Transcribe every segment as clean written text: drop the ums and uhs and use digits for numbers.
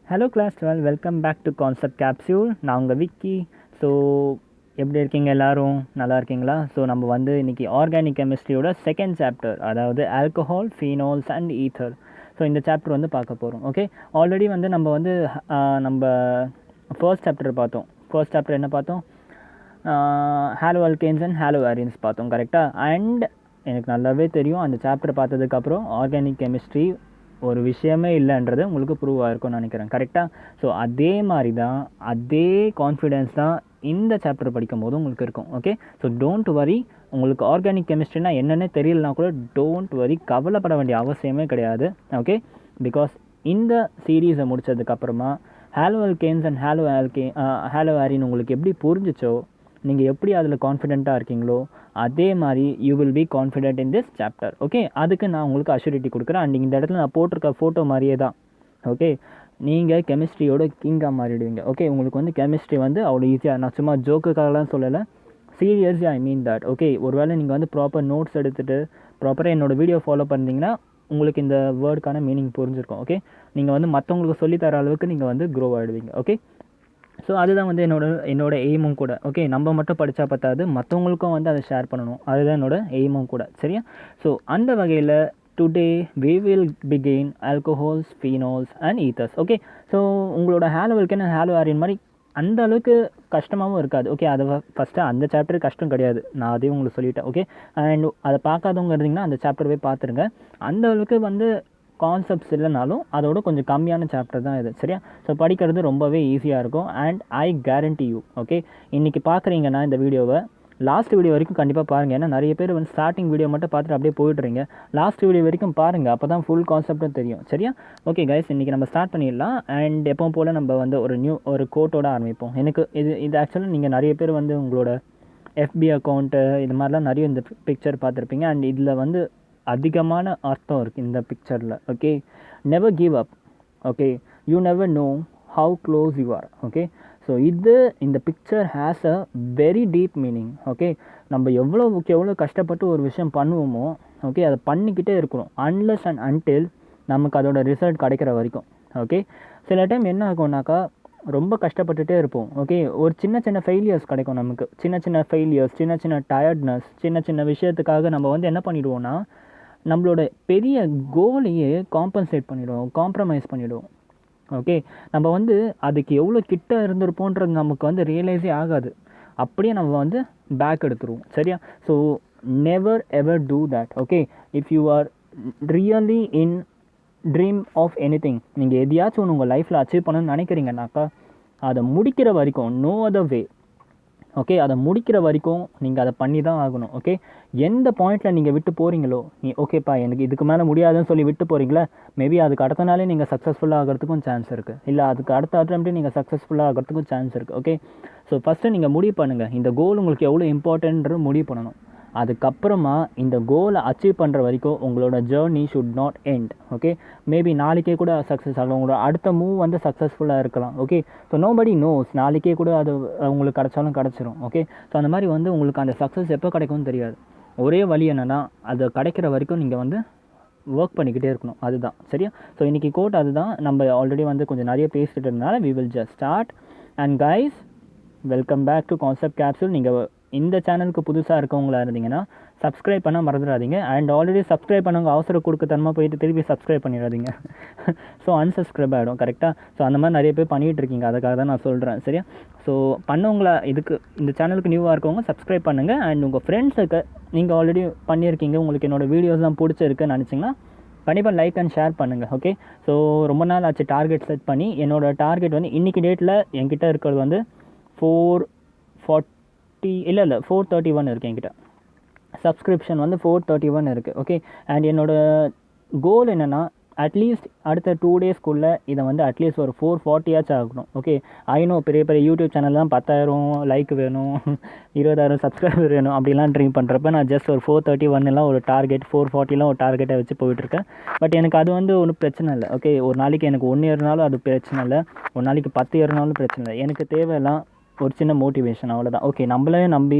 Hello class 12 welcome back to concept capsule. நான் உங்கள் Vicky. So எப்படி இருக்கீங்க எல்லோரும்? நல்லா இருக்கீங்களா? ஸோ நம்ம வந்து இன்றைக்கி ஆர்கானிக் கெமிஸ்ட்ரியோட செகண்ட் சாப்டர், அதாவது alcohol, phenols and ether. So இந்த சாப்டர் வந்து பார்க்க போகிறோம். ஓகே, ஆல்ரெடி வந்து நம்ம ஃபர்ஸ்ட் சாப்டர் பார்த்தோம். ஃபர்ஸ்ட் சாப்டர் என்ன பார்த்தோம்? Halo alkanes and halo arenes பார்த்தோம், கரெக்டாக? அண்ட் எனக்கு நல்லாவே தெரியும், அந்த சாப்டர் பார்த்ததுக்கப்புறம் ஆர்கானிக் கெமிஸ்ட்ரி ஒரு விஷயமே இல்லைன்றது உங்களுக்கு ப்ரூவ் ஆகிருக்கும்னு நினைக்கிறேன், கரெக்டாக? ஸோ அதே மாதிரி தான், அதே கான்ஃபிடென்ஸ் தான் இந்த சாப்டர் படிக்கும் போது உங்களுக்கு இருக்கும். Okay, so don't worry. உங்களுக்கு ஆர்கானிக் கெமிஸ்ட்ரினா என்னென்ன தெரியலனா கூட டோன்ட் வரி, கவலைப்பட வேண்டிய அவசியமே கிடையாது. ஓகே, பிகாஸ் இந்த சீரீஸை முடித்ததுக்கப்புறமா ஹாலோ அல்கேன்ஸ் அண்ட் ஹாலோ ஆரின் உங்களுக்கு எப்படி புரிஞ்சிச்சோ, நீங்கள் எப்படி அதில் கான்ஃபிடென்ட்டாக இருக்கீங்களோ அதே மாதிரி you will be confident in this chapter. Okay, அதுக்கு நான் உங்களுக்கு அஷ்யூரிட்டி கொடுக்குறேன். அண்ட் இந்த இடத்துல நான் போட்டிருக்க ஃபோட்டோ மாதிரியே தான். ஓகே, நீங்கள் கெமிஸ்ட்ரியோட கிங்காக மாறிடுவீங்க. ஓகே, உங்களுக்கு வந்து கெமிஸ்ட்ரி வந்து அவ்வளோ ஈஸியாக, நான் சும்மா ஜோக்குக்காகலாம் சொல்லலை, seriously I mean that. Okay, ஒருவேளை நீங்கள் வந்து ப்ராப்பர் நோட்ஸ் எடுத்துகிட்டு ப்ராப்பராக என்னோடய வீடியோ ஃபாலோ பண்ணிங்கன்னா உங்களுக்கு இந்த வேர்டுக்கான மீனிங் புரிஞ்சிருக்கும். ஓகே, நீங்கள் வந்து மற்றவங்களுக்கு சொல்லித்தர அளவுக்கு நீங்கள் வந்து க்ரோ ஆகிடுவீங்க. ஓகே, ஸோ அதுதான் வந்து என்னோட எய்மும் கூட. ஓகே, நம்ம மட்டும் படித்தா பத்தாது, மற்றவங்களுக்கும் வந்து அதை ஷேர் பண்ணணும், அதுதான் என்னோட எய்மும் கூட, சரியா? ஸோ அந்த வகையில் today we will begin alcohols, phenols and ethers. Okay, so உங்களோட ஹாலோ அல்கேன் ஹாலோ ஆரியன் மாதிரி அந்த அளவுக்கு கஷ்டமாகவும் இருக்காது. ஓகே, அதை ஃபஸ்ட்டு அந்த சாப்டர் கஷ்டம் கிடையாது, நான் அதையும் உங்களுக்கு சொல்லிட்டேன். ஓகே, அண்ட் அதை பார்க்காதவங்க இருந்தீங்கன்னா அந்த சாப்டர் போய் பார்த்துருங்க. அந்த அளவுக்கு வந்து கான்செப்ட்ஸ் இல்லைனாலும் அதோட கொஞ்சம் கம்மியான சாப்டர் தான் இது, சரியா? ஸோ படிக்கிறது ரொம்பவே ஈஸியாக இருக்கும். And I guarantee you, okay, இன்றைக்கி பார்க்குறீங்கன்னா இந்த வீடியோவை லாஸ்ட் வீடியோ வரைக்கும் கண்டிப்பாக பாருங்கள். ஏன்னா நிறைய பேர் வந்து ஸ்டார்டிங் வீடியோ மட்டும் பார்த்துட்டு அப்படியே போயிட்டுறீங்க. லாஸ்ட் வீடியோ வரைக்கும் பாருங்கள், அப்போ தான் ஃபுல் கான்செப்டும் தெரியும், சரியா? ஓகே கைஸ், இன்றைக்கி நம்ம ஸ்டார்ட் பண்ணிடலாம். அண்ட் எப்பவும் போல் நம்ம வந்து ஒரு கோட்டோட ஆரம்பிப்போம். எனக்கு இது ஆக்சுவலாக நீங்கள் நிறைய பேர் வந்து உங்களோட எஃபி அக்கௌண்ட்டு இது மாதிரிலாம் நிறைய இந்த பிக்சர் பார்த்துருப்பீங்க. அண்ட் இதில் வந்து அதிகமான அர்த்தம் இருக்குது இந்த பிக்சரில். Okay, never give up. Okay, you never know how close you are. Okay, so இந்த picture has a very deep meaning. Okay, நம்ம எவ்வளோ கஷ்டப்பட்டு ஒரு விஷயம் பண்ணுவோமோ, ஓகே, அதை பண்ணிக்கிட்டே இருக்கணும் அன்லெஸ் அண்ட் அன்டில் நமக்கு அதோட ரிசல்ட் கிடைக்கிற வரைக்கும். ஓகே, சில டைம் என்ன ஆகும்னாக்கா ரொம்ப கஷ்டப்பட்டுகிட்டே இருப்போம். ஓகே, ஒரு சின்ன ஃபெயிலியர்ஸ் கிடைக்கும் நமக்கு, சின்ன ஃபெயிலியர்ஸ், சின்ன டயர்ட்னஸ், சின்ன விஷயத்துக்காக நம்ம வந்து என்ன பண்ணிவிடுவோன்னா நம்மளோட பெரிய கோலையே காம்ப்ரமைஸ் பண்ணிவிடுவோம். ஓகே, நம்ம வந்து அதுக்கு எவ்வளோ கிட்ட இருந்திருப்போன்றது நமக்கு வந்து ரியலைஸே ஆகாது, அப்படியே நம்ம வந்து பேக் எடுத்துருவோம், சரியா? So never ever do that. Okay, if you are really in dream of anything, நீங்கள் எதையாச்சும் ஒன்று உங்கள் லைஃப்பில் அச்சீவ் பண்ணணும்னு நினைக்கிறீங்கன்னாக்கா அதை முடிக்கிற வரைக்கும் நோ அதர் வே. ஓகே, அதை முடிக்கிற வரைக்கும் நீங்கள் அதை பண்ணி தான் ஆகணும். ஓகே, எந்த பாயிண்டில் நீங்கள் விட்டு போகிறீங்களோ, ஓகேப்பா எனக்கு இதுக்கு மேலே முடியாதுன்னு சொல்லி விட்டு போகிறீங்களா, மேபி அதுக்கு அடுத்த நாளே நீங்கள் சக்ஸஸ்ஃபுல்லாக ஆகிறதுக்கும் சான்ஸ் இருக்குது, இல்லை அதுக்கு அடுத்த அட்டம்ப்ட்டே நீங்கள் சக்ஸஸ்ஃபுல்லாக ஆகிறதுக்கும் சான்ஸ் இருக்குது. ஓகே, ஸோ ஃபஸ்ட்டு நீங்கள் முடிவு பண்ணுங்கள், இந்த கோல் உங்களுக்கு எவ்வளோ இம்பார்ட்டன்ட்னு முடிவு பண்ணணும். அதுக்கப்புறமா இந்த கோலை அச்சீவ் பண்ணுற வரைக்கும் உங்களோட journey should not end. Okay, maybe நாளைக்கே கூட சக்ஸஸ் ஆகலாம், உங்களோட அடுத்த மூவ் வந்து சக்ஸஸ்ஃபுல்லாக இருக்கலாம். ஓகே, ஸோ நோபடி நோஸ், நாளைக்கே கூட அது உங்களுக்கு கிடச்சாலும் கிடச்சிரும். ஓகே, ஸோ அந்த மாதிரி வந்து உங்களுக்கு அந்த சக்ஸஸ் எப்போ கிடைக்கும்னு தெரியாது. ஒரே வழி என்னென்னா அது கிடைக்கிற வரைக்கும் நீங்கள் வந்து ஒர்க் பண்ணிக்கிட்டே இருக்கணும், அதுதான், சரியா? ஸோ இன்றைக்கி கோட் அதுதான். நம்ம ஆல்ரெடி வந்து கொஞ்சம் நிறைய பேசிகிட்டு இருந்தனால we will just start. And guys, welcome back to concept capsule. நீங்கள் இந்த சேனலுக்கு புதுசாக இருக்கவங்களா இருந்தீங்கன்னா சப்ஸ்கிரைப் பண்ண மறந்துடாதீங்க. அண்ட் ஆல்ரெடி சப்ஸ்கிரைப் பண்ணவங்க அவசர கொடுக்கத்தனமாக போயிட்டு திருப்பி சப்ஸ்கிரைப் பண்ணிடாதீங்க. ஸோ அன்சப்ஸ்கிரைப் ஆகிடும், கரெக்டாக? ஸோ அந்த மாதிரி நிறைய பேர் பண்ணிகிட்டு இருக்கீங்க, அதுக்காக தான் நான் சொல்கிறேன், சரியா? ஸோ பண்ணவங்களா இந்த சேனலுக்கு நியூவாக இருக்கவங்க சப்ஸ்கிரைப் பண்ணுங்கள். அண்ட் உங்கள் ஃப்ரெண்ட்ஸுக்கு நீங்கள் ஆல்ரெடி பண்ணியிருக்கீங்க, உங்களுக்கு என்னோடய வீடியோஸ்லாம் பிடிச்சிருக்குன்னு நினச்சிங்கன்னா கண்டிப்பாக லைக் அண்ட் ஷேர் பண்ணுங்கள். ஓகே, ஸோ ரொம்ப நாள் ஆச்சு டார்கெட் செட் பண்ணி. என்னோடய டார்கெட் வந்து இன்றைக்கி டேட்டில் என்கிட்ட இருக்கிறது வந்து 431 இருக்குது என்கிட்ட. சப்ஸ்கிரிப்ஷன் வந்து 431 இருக்குது. ஓகே, அண்ட் என்னோடய கோல் என்னென்னா அட்லீஸ்ட் அடுத்த 2 டேஸ்க்குள்ளே இதை வந்து அட்லீஸ்ட் ஒரு 440 ஆகணும். ஓகே, ஐநோ பெரிய யூடியூப் சேனல் தான் 10,000 லைக் வேணும், 20,000 சப்ஸ்கிரைபர் வேணும் அப்படிலாம் ட்ரீம் பண்ணுறப்ப நான் ஜஸ்ட் ஒரு 431 ஒரு டார்கெட், 440 ஒரு டார்கெட்டை வச்சு போயிட்டுருக்கேன். பட் எனக்கு அது வந்து ஒன்றும் பிரச்சனை இல்லை. ஓகே, ஒரு நாளைக்கு எனக்கு 1 ஏறினாலும் அது பிரச்சனை இல்லை, ஒரு நாளைக்கு 10 ஏறினாலும் பிரச்சனை இல்லை. எனக்கு தேவையெல்லாம் ஒரு சின்ன மோட்டிவேஷன், அவ்வளோதான். ஓகே, நம்மளே நம்பி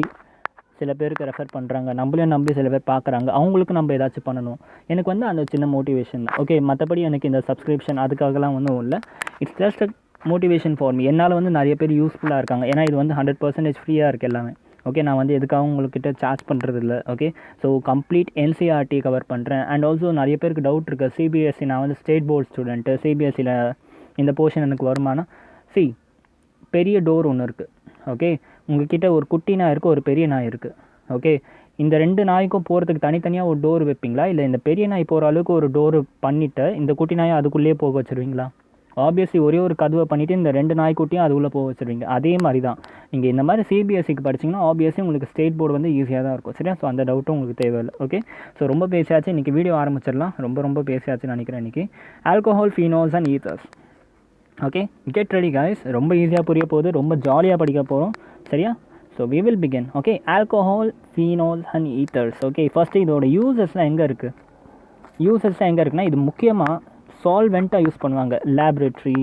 சில பேருக்கு ரெஃபர் பண்ணுறாங்க, நம்மளையும் நம்பி சில பேர் பார்க்குறாங்க, அவங்களுக்கு நம்ம ஏதாச்சும் பண்ணணும். எனக்கு வந்து அந்த சின்ன மோட்டிவேஷன் தான். ஓகே, மற்றபடி எனக்கு இந்த சப்ஸ்கிரிப்ஷன் அதுக்காகலாம் ஒன்றும் இல்லை. It's just a motivation for me. என்னால் வந்து நிறைய பேர் யூஸ்ஃபுல்லாக இருக்காங்க. ஏன்னா இது வந்து 100% ஃப்ரீயாக இருக்குது எல்லாமே. ஓகே, நான் வந்து எதுக்காகவும் உங்கள்கிட்ட சார்ஜ் பண்ணுறது இல்லை. Okay, so complete NCERT cover பண்ணுறேன். அண்ட் ஆல்சோ நிறைய பேருக்கு டவுட் இருக்குது, சிபிஎஸ்சி நான் வந்து ஸ்டேட் போர்ட் ஸ்டூடெண்ட்டு, சிபிஎஸ்சியில் இந்த போர்ஷன் எனக்கு வருமானா? பெரிய டோர் ஒன்று இருக்குது. ஓகே, உங்கள்கிட்ட ஒரு குட்டி நாய் இருக்குது, ஒரு பெரிய நாய் இருக்குது. ஓகே, இந்த 2 நாய்க்கும் போகிறதுக்கு தனித்தனியாக ஒரு டோர் வைப்பீங்களா, இல்லை இந்த பெரிய நாய் போகிற அளவுக்கு ஒரு டோரு பண்ணிவிட்டு இந்த குட்டி நாயை அதுக்குள்ளேயே போக வச்சுருவீங்களா? ஆப்வியஸ்லி ஒரே ஒரு கதவை பண்ணிவிட்டு இந்த 2 நாய்க்குட்டியும் அது உள்ளே போக வச்சுருவீங்க. அதே மாதிரி தான் நீங்கள் இந்த மாதிரி சிபிஎஸ்சிக்கு படிச்சிங்கன்னா ஆப்வியஸ்லி உங்களுக்கு ஸ்டேட் போர்டு வந்து ஈஸியாக தான் இருக்கும். சரியா? ஸோ அந்த டவுட்டும் உங்களுக்கு தேவையில்லை. ஓகே, ஸோ ரொம்ப பேசியாச்சு. இன்றைக்கி வீடியோ ஆரம்பிச்சிடலாம். ரொம்ப பேசியாச்சுன்னு நினைக்கிறேன். இன்றைக்கி alcohol, phenols and ethers. Okay, get ready guys. ரொம்ப ஈஸியாக புரிய போகுது, ரொம்ப ஜாலியாக படிக்க போகிறோம். சரியா? So we will begin. Okay, alcohol, phenols and ethers. Okay, first இதோட யூசஸ்லாம் எங்கே இருக்குது? யூசஸ்லாம் எங்கே இருக்குன்னா, இது முக்கியமாக சால்வெண்ட்டாக யூஸ் பண்ணுவாங்க. லேப்ரேட்ரி,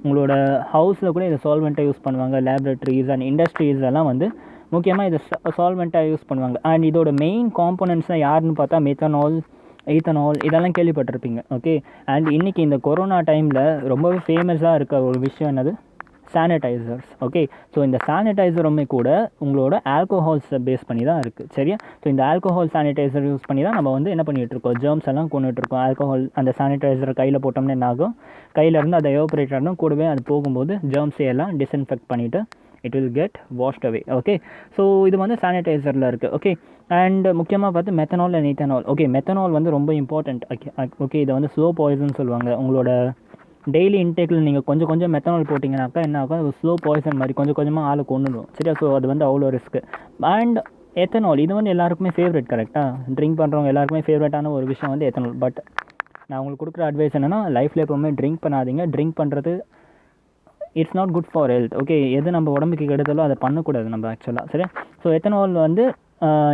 உங்களோட ஹவுஸில் கூட இதை சால்வெண்ட்டாக யூஸ் பண்ணுவாங்க. லேப்ரேட்ரிஸ் அண்ட் இண்டஸ்ட்ரீஸ் எல்லாம் வந்து முக்கியமாக இதை சால்வெண்ட்டாக யூஸ் பண்ணுவாங்க. அண்ட் இதோட மெயின் காம்போனன்ட்ஸ்லாம் யாருன்னு பார்த்தா மெத்தனால், ஈத்தனால், இதெல்லாம் கேள்விப்பட்டிருப்பீங்க. ஓகே, அண்ட் இன்றைக்கி இந்த கொரோனா டைமில் ரொம்பவே ஃபேமஸாக இருக்க ஒரு விஷயம் என்னது? சானிடைசர்ஸ். ஓகே, ஸோ இந்த சானிடைசருமே கூட உங்களோட ஆல்கோஹால்ஸை பேஸ் பண்ணி தான் இருக்குது. சரியா? ஸோ இந்த ஆல்கோஹால் சானிடைசர் யூஸ் பண்ணி தான் நம்ம வந்து என்ன பண்ணிகிட்ருக்கோம், ஜெர்ம்ஸ் எல்லாம் கொண்டுட்ருக்கோம். ஆல்கோஹால் அந்த சானிடைசரை கையில் போட்டோம்னா என்ன ஆகும்? கையிலேருந்து அதை எவாபரேட் ஆகணும், கூடவே அது போகும்போது ஜெர்ம்ஸை எல்லாம் டிஸ்இன்ஃபெக்ட் பண்ணிவிட்டு it will get washed away. Okay, so இது வந்து சானிடைசரில் இருக்குது. ஓகே, அண்ட் முக்கியமாக பார்த்து methanol and ethanol. Okay, methanol வந்து ரொம்ப இம்பார்ட்டண்ட். ஓகே, இதை வந்து ஸ்லோ பாய்சன் சொல்லுவாங்க. உங்களோட டெய்லி இன்டேக்கில் நீங்கள் கொஞ்சம் மெத்தனால் போட்டிங்கனாக்கா என்ன ஆகும்? அது ஸ்லோ பாய்சன் மாதிரி கொஞ்சமாக ஆளை கொண்டுடும். சரியா? ஸோ அது வந்து அவ்வளோ ரிஸ்க்கு. அண்ட் எத்தனால் இது வந்து எல்லாருக்குமே ஃபேவரட். கரெக்டாக? ட்ரிங்க் பண்ணுறவங்க எல்லாருக்குமே ஃபேவரட்டான ஒரு விஷயம் வந்து எத்தனால். பட் நான் உங்களுக்கு கொடுக்குற அட்வைஸ் என்னென்னா, லைஃப்பில் எப்போவுமே ட்ரிங்க் பண்ணாதீங்க. ட்ரிங்க் பண்ணுறது it's not good for health. Okay, எது நம்ம உடம்புக்கு கெடுதலோ அதை பண்ணக்கூடாது நம்ம ஆக்சுவலாக. சரியா? ஸோ எத்தனால் வந்து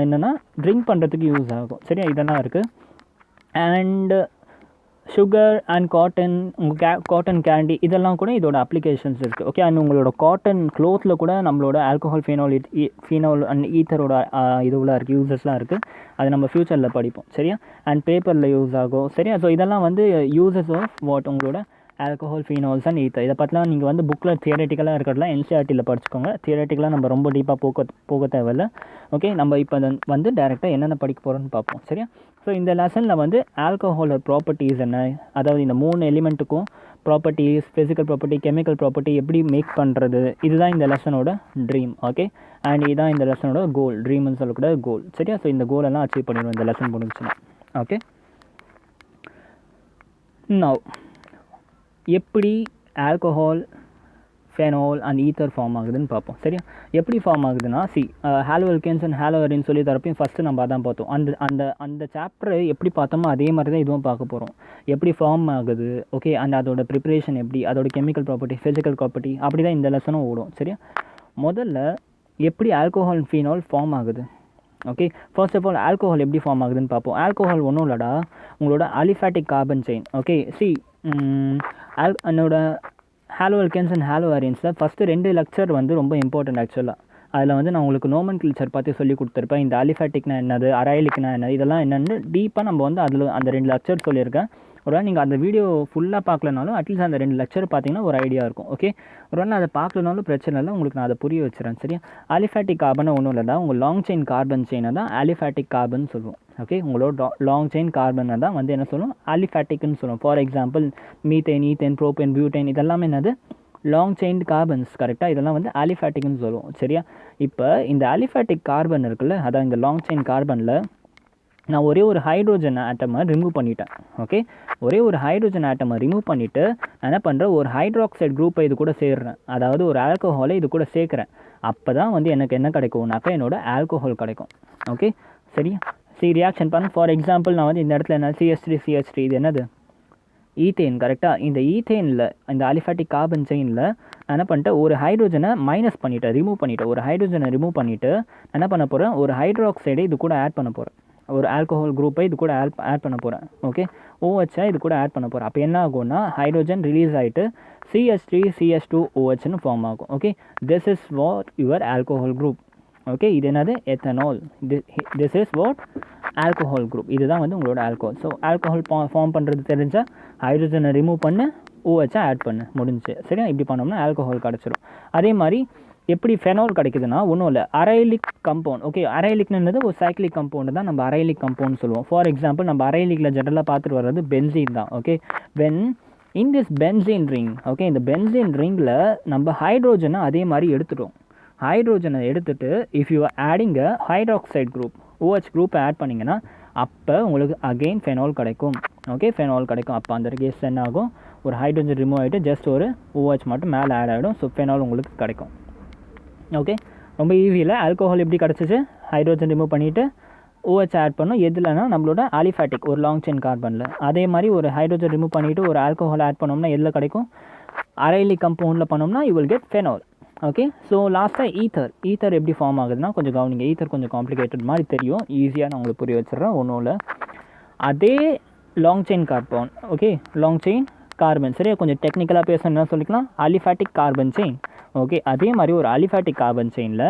என்னென்னா ட்ரிங்க் பண்ணுறதுக்கு யூஸ் ஆகும். சரியா? இதெல்லாம் இருக்குது. அண்டு சுகர் அண்ட் காட்டன், உங்கள் காட்டன் கேண்டி, இதெல்லாம் கூட இதோட அப்ளிகேஷன்ஸ் இருக்குது. ஓகே, அண்ட் உங்களோட காட்டன் க்ளோத்தில் கூட நம்மளோட ஆல்கஹால், ஃபீனால் அண்ட் ஈத்தரோட இதுவெலாம் இருக்குது, யூசஸ்லாம் இருக்குது. அது நம்ம ஃப்யூச்சரில் படிப்போம். சரியா? அண்ட் பேப்பரில் யூஸ் ஆகும். சரியா? ஸோ இதெல்லாம் வந்து யூசஸ் ஆஃப் வாட் உங்களோட ஆல்கஹால், ஃபீனால்ஸ் அண்ட் ஈத்தர். இதை பற்றிலாம் நீங்கள் வந்து புக்கில் தியரட்டிக்கலாக இருக்கிறதுலாம் என்சிஆர்டியில் படிச்சுக்கோங்க. தியரட்டிக்கலாக நம்ம ரொம்ப டீப்பாக போக தேவையில்லை. ஓகே, நம்ம இப்போ வந்து டேரெக்டாக என்னென்ன படிக்க போகிறோன்னு பார்ப்போம். சரியா? ஸோ இந்த லெசனில் வந்து ஆல்கஹாலோட ப்ராப்பர்ட்டிஸ் என்ன, அதாவது இந்த 3 எலிமெண்ட்டுக்கும் properties, physical property, chemical property எப்படி மேக் பண்ணுறது, இதுதான் இந்த லெசனோட ட்ரீம். ஓகே, அண்ட் இதுதான் இந்த லெசனோட கோல். ட்ரீம்னு சொல்லக்கூடாது, கோல். சரியா? ஸோ இந்த கோலெல்லாம் அச்சீவ் பண்ணிடுவோம் இந்த லெசன் முடிஞ்சுன்னா. ஓகே, நவ் எப்படி alcohol, phenol and ether form ஆகுதுன்னு பார்ப்போம். சரியா? எப்படி ஃபார்ம் ஆகுதுன்னா, ஹாலோஅல்கேன்ஸ் அண்ட் ஹாலோஅரின் சொல்லி தரப்பையும் ஃபஸ்ட்டு நம்ம அதான் பார்த்தோம். அந்த சாப்டரை எப்படி பார்த்தோமோ அதே மாதிரி தான் இதுவும் பார்க்க போகிறோம். எப்படி ஃபார்ம் ஆகுது, ஓகே, அண்ட் அதோட ப்ரிப்பரேஷன் எப்படி, அதோட கெமிக்கல் ப்ராப்பர்ட்டி, ஃபிசிக்கல் ப்ராப்பர்ட்டி, அப்படி தான் இந்த லெசனும் ஓடும். சரியா? முதல்ல எப்படி ஆல்கஹால், ஃபீனால் ஃபார்ம் ஆகுது. Okay, first of all alcohol எப்படி ஃபார்ம் ஆகுதுன்னு பார்ப்போம். ஆல்கஹால் ஒன்றும் இல்லைடா, உங்களோட அலிஃபேட்டிக் கார்பன் செயின். ஓகே, என்னோட ஹாலோஅல்கேன்ஸ் அண்ட் ஹாலோஅரின்ஸில் ஃபஸ்ட்டு 2 லெக்சர் வந்து ரொம்ப இம்பார்ட்டன்ட் ஆக்சுவலாக. அதில் வந்து நான் உங்களுக்கு நோமன்கில்ச்சர் பார்த்து சொல்லி கொடுத்துருப்பேன். இந்த அலிஃபேட்டிக்னா என்னது, அரைலிக்னா என்னது, இதெல்லாம் என்னென்னு டீப்பாக நம்ம வந்து அதில் அந்த 2 லெக்சர் சொல்லியிருக்கேன். ஒருவேளை நீங்கள் அந்த வீடியோ ஃபுல்லாக பார்க்கலனாலும் அட்லீஸ்ட் அந்த 2 லெக்சர் பார்த்தீங்கன்னா ஒரு ஐடியா இருக்கும். ஓகே, ஒருவேளை அதை பார்க்கலனாலும் பிரச்சனை இல்லை, உங்களுக்கு நான் அதை புரிய வச்சுறேன். சரியா? அலிஃபேட்டிக் கார்பனை ஒன்றும் இல்லைடா, உங்கள் லாங் செயின் கார்பன் செயினை தான் அலிஃபேட்டிக் கார்பன் சொல்லுவோம். ஓகே, உங்களோட லாங் செயின் கார்பனை தான் வந்து என்ன சொல்லுவோம், அலிஃபேட்டிக்னு சொல்லுவோம். For example methane, ethane, propane, butane, இதெல்லாமே என்னது, லாங் செயின் கார்பன்ஸ். கரெக்டாக? இதெல்லாம் வந்து அலிஃபேட்டிக்னு சொல்லுவோம். சரியா? இப்போ இந்த அலிஃபேட்டிக் கார்பன் இருக்குல்ல, அதான் இந்த லாங் செயின் கார்பனில் நான் ஒரே ஒரு ஹைட்ரோஜன் ஆட்டமை ரிமூவ் பண்ணிட்டேன். ஓகே, ஒரே ஒரு ஹைட்ரோஜன் ஆட்டமை ரிமூவ் பண்ணிவிட்டு என்ன பண்ணுறேன், ஒரு ஹைட்ராக்சைடு குரூப்பை இது கூட சேர்றேன். அதாவது ஒரு ஆல்கஹாலை இது கூட சேர்க்குறேன். அப்போ தான் வந்து எனக்கு என்ன கிடைக்கும்னாக்கா என்னோட ஆல்கஹால் கிடைக்கும். ஓகே, சரியா? ரியாக்ஷன் பண்ண. ஃபார் எக்ஸாம்பிள் நான் வந்து இந்த இடத்துல என்ன CH3 இது என்னது, ஈத்தேன். கரெக்டாக? இந்த ஈத்தேனில், இந்த அலிஃபேட்டிக் கார்பன் செயினில் என்ன பண்ணிட்டேன், ஒரு ஹைட்ரோஜனை மைனஸ் பண்ணிவிட்டேன், ரிமூவ் பண்ணிவிட்டேன். ஒரு ஹைட்ரோஜனை ரிமூவ் பண்ணிவிட்டு என்ன பண்ண போகிறேன், ஒரு ஹைட்ராக்சைடை இது கூட ஆட் பண்ண போகிறேன். ஒரு ஆல்கஹால் குரூப்பை இது கூட ஆட் பண்ண போகிறேன். ஓகே, OHஐ இது கூட ஆட் பண்ண போகிறேன். அப்போ என்ன ஆகும்னா ஹைட்ரோஜன் ரிலீஸ் ஆகிட்டு CH3CH2OHன்னு ஃபார்ம் ஆகும். Okay, this is what your alcohol group. Okay, இது என்னது ethanol. This is what alcohol group. இதுதான் வந்து உங்களோட ஆல்கஹால். ஸோ ஆல்கஹால் ஃபார்ம் பண்ணுறது தெரிஞ்சால் ஹைட்ரஜனை ரிமூவ் பண்ணு, OH ஆட் பண்ணு, முடிஞ்சு. சரியா? இப்படி பண்ணோம்னா ஆல்கஹால் கிடச்சிரும். அதே மாதிரி எப்படி ஃபெனால் கிடைக்குதுன்னா ஒன்றும் இல்லை, அரைலிக் கம்பவுண்ட். ஓகே, அரைலிக்னது ஒரு சைக்ளிக் கம்பவுண்டு தான் நம்ம அரைலிக் கம்பவுண்ட் சொல்லுவோம். ஃபார் எக்ஸாம்பிள் நம்ம அரைலிக்கில் ஜெனரலாக பார்த்துட்டு வர்றது பென்சீன் தான். Okay, when in this benzene ring, okay, இந்த பென்சீன் ரிங்கில் நம்ம ஹைட்ரோஜனை அதே மாதிரி எடுத்துட்டோம். ஹைட்ரோஜனை எடுத்துகிட்டு if you are adding a hydroxide group, OH குரூப்பை ஆட் பண்ணிங்கன்னா அப்போ உங்களுக்கு அகெயின் ஃபெனால் கிடைக்கும். ஓகே, ஃபெனால் கிடைக்கும். அப்போ அந்த கேஸ் என்ன ஆகும், ஒரு ஹைட்ரோஜன் ரிமூவ் ஆகிட்டு ஜஸ்ட் ஒரு OH மட்டும் மேலே ஆட் ஆகிடும். ஸோ ஃபெனால் உங்களுக்கு கிடைக்கும். ஓகே, ரொம்ப ஈஸியில் ஆல்கோஹால் எப்படி கிடச்சிச்சு, ஹைட்ரோஜன் ரிமூவ் பண்ணிவிட்டு OH ஆட் பண்ணோம். எதுலனா நம்மளோட அலிஃபேட்டிக் ஒரு லாங் செயின் கார்பனில். அதே மாதிரி ஒரு ஹைட்ரோஜன் ரிமூவ் பண்ணிவிட்டு ஒரு ஆல்கோஹால் ஆட் பண்ணோம்னா எதில் கிடைக்கும், அரைலிக் கம்பவுண்டில் பண்ணோம்னா you will get phenol. Okay, so லாஸ்ட்டாக ஈத்தர் எப்படி ஃபார்ம் ஆகுதுன்னா கொஞ்சம் கவனிங்க. ஈத்தர் கொஞ்சம் காம்ப்ளிகேட்டட் மாதிரி தெரியும், ஈஸியாக நான் உங்களுக்கு புரிய வச்சிடுறேன். ஒன்றும் இல்லை, அதே long chain carbon. Okay, long chain carbon. சரியா? கொஞ்சம் டெக்னிக்கலாக பேசணும்னா சொல்லிக்கலாம் அலிஃபேட்டிக் கார்பன் செயின். ஓகே, அதே மாதிரி ஒரு அலிஃபேட்டிக் கார்பன் செயினில்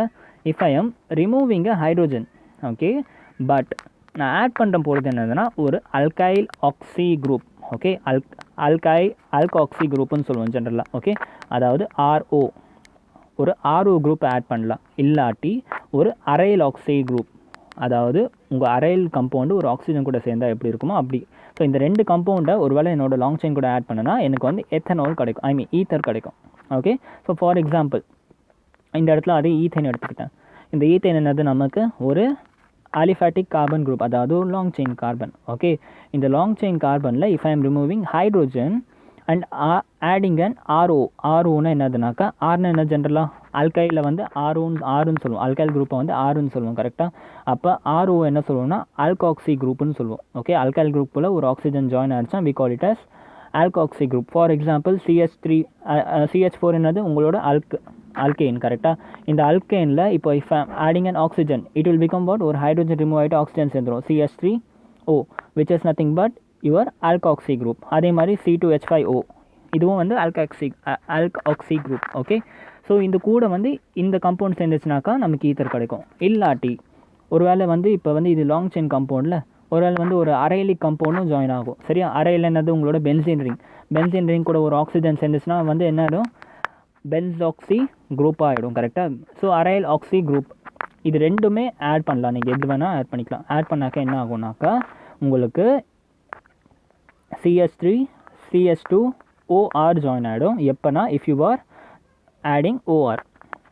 if I am removing a hydrogen, okay, but நான் ஆட் பண்ணுற பொழுது என்னதுன்னா ஒரு அல்கைல் ஆக்சி குரூப். ஓகே, ஆல்காக்சி குரூப்புன்னு சொல்லுவோம் ஜென்ரலாக. ஓகே, அதாவது RO, ஒரு RO குரூப் ஆட் பண்ணலாம். இல்லாட்டி ஒரு அரைல் ஆக்சி குரூப், அதாவது உங்கள் அரைல் கம்பவுண்டு ஒரு ஆக்சிஜன் கூட சேர்ந்தால் எப்படி இருக்குமோ அப்படி. ஸோ இந்த ரெண்டு கம்பவுண்டை ஒரு வேளை என்னோட லாங் செயின் கூட ஆட் பண்ணனா எனக்கு வந்து எத்தனால் கிடைக்கும், ஐ மீன் ஈத்தர் கிடைக்கும். ஓகே, ஸோ ஃபார் எக்ஸாம்பிள் இந்த இடத்துல அதே ஈத்தைன் எடுத்துக்கிட்டேன். இந்த ஈத்தைன் என்னது, நமக்கு ஒரு அலிஃபேட்டிக் கார்பன் குரூப், அதாவது ஒரு லாங் செயின் கார்பன். ஓகே, இந்த லாங் செயின் கார்பனில் if I am removing hydrogen and adding and ஆர்ஓன்னு என்னதுனாக்கா, ஆர்னு என்ன ஜென்ரலாக அல்கையில் வந்து ஆறுன்னு சொல்லுவோம். அல்கைல் குரூப்பை வந்து ஆறுன்னு சொல்லுவோம். கரெக்டாக? அப்போ RO என்ன சொல்லுவோம்னா ஆல்காக்சி குரூப்னு சொல்லுவோம். ஓகே, அல்கைல் குரூப்பில் ஒரு ஆக்சிஜன் ஜாயின் ஆகிடுச்சா we call it as alkoxy group. For example CH4 என்னது உங்களோட அல்கெயின். கரெக்டாக? இந்த அல்கெயினில் இப்போ if adding and oxygen it will become what, ஒரு ஹைட்ரோஜன் ரிமூவ் ஆகிட்டு ஆக்சிஜன் சேர்ந்துடும், CH3O, which is nothing but your alkoxy group. அதே மாதிரி C2H5O, இதுவும் வந்து ஆல்காக்சி குரூப். ஓகே, ஸோ இந்த கூட வந்து இந்த கம்பவுண்ட் சேர்ந்துச்சுனாக்கா நமக்கு ஈத்தர் கிடைக்கும். இல்லாட்டி ஒரு வேளை வந்து இப்போ வந்து இது லாங் செயின் கம்பவுண்டில் ஒரு வேளை வந்து ஒரு அரைலிக் கம்பவுண்டும் ஜாயின் ஆகும். சரியா? அரையில் என்னது உங்களோட பென்சீன் ரிங் கூட ஒரு ஆக்சிஜன் சேர்ந்துச்சுன்னா வந்து என்ன ஆகிடும், பென்சாக்சி குரூப்பாக ஆகிடும். கரெக்டாக? ஸோ அரைல் ஆக்சி குரூப் இது ரெண்டுமே ஆட் பண்ணலாம். நீங்கள் எது வேணால் ஆட் பண்ணிக்கலாம். ஆட் பண்ணாக்கா என்ன ஆகும்னாக்கா உங்களுக்கு CH3 CH2 OR ஜாயின் ஆகிடும். எப்போனா if you are adding OR,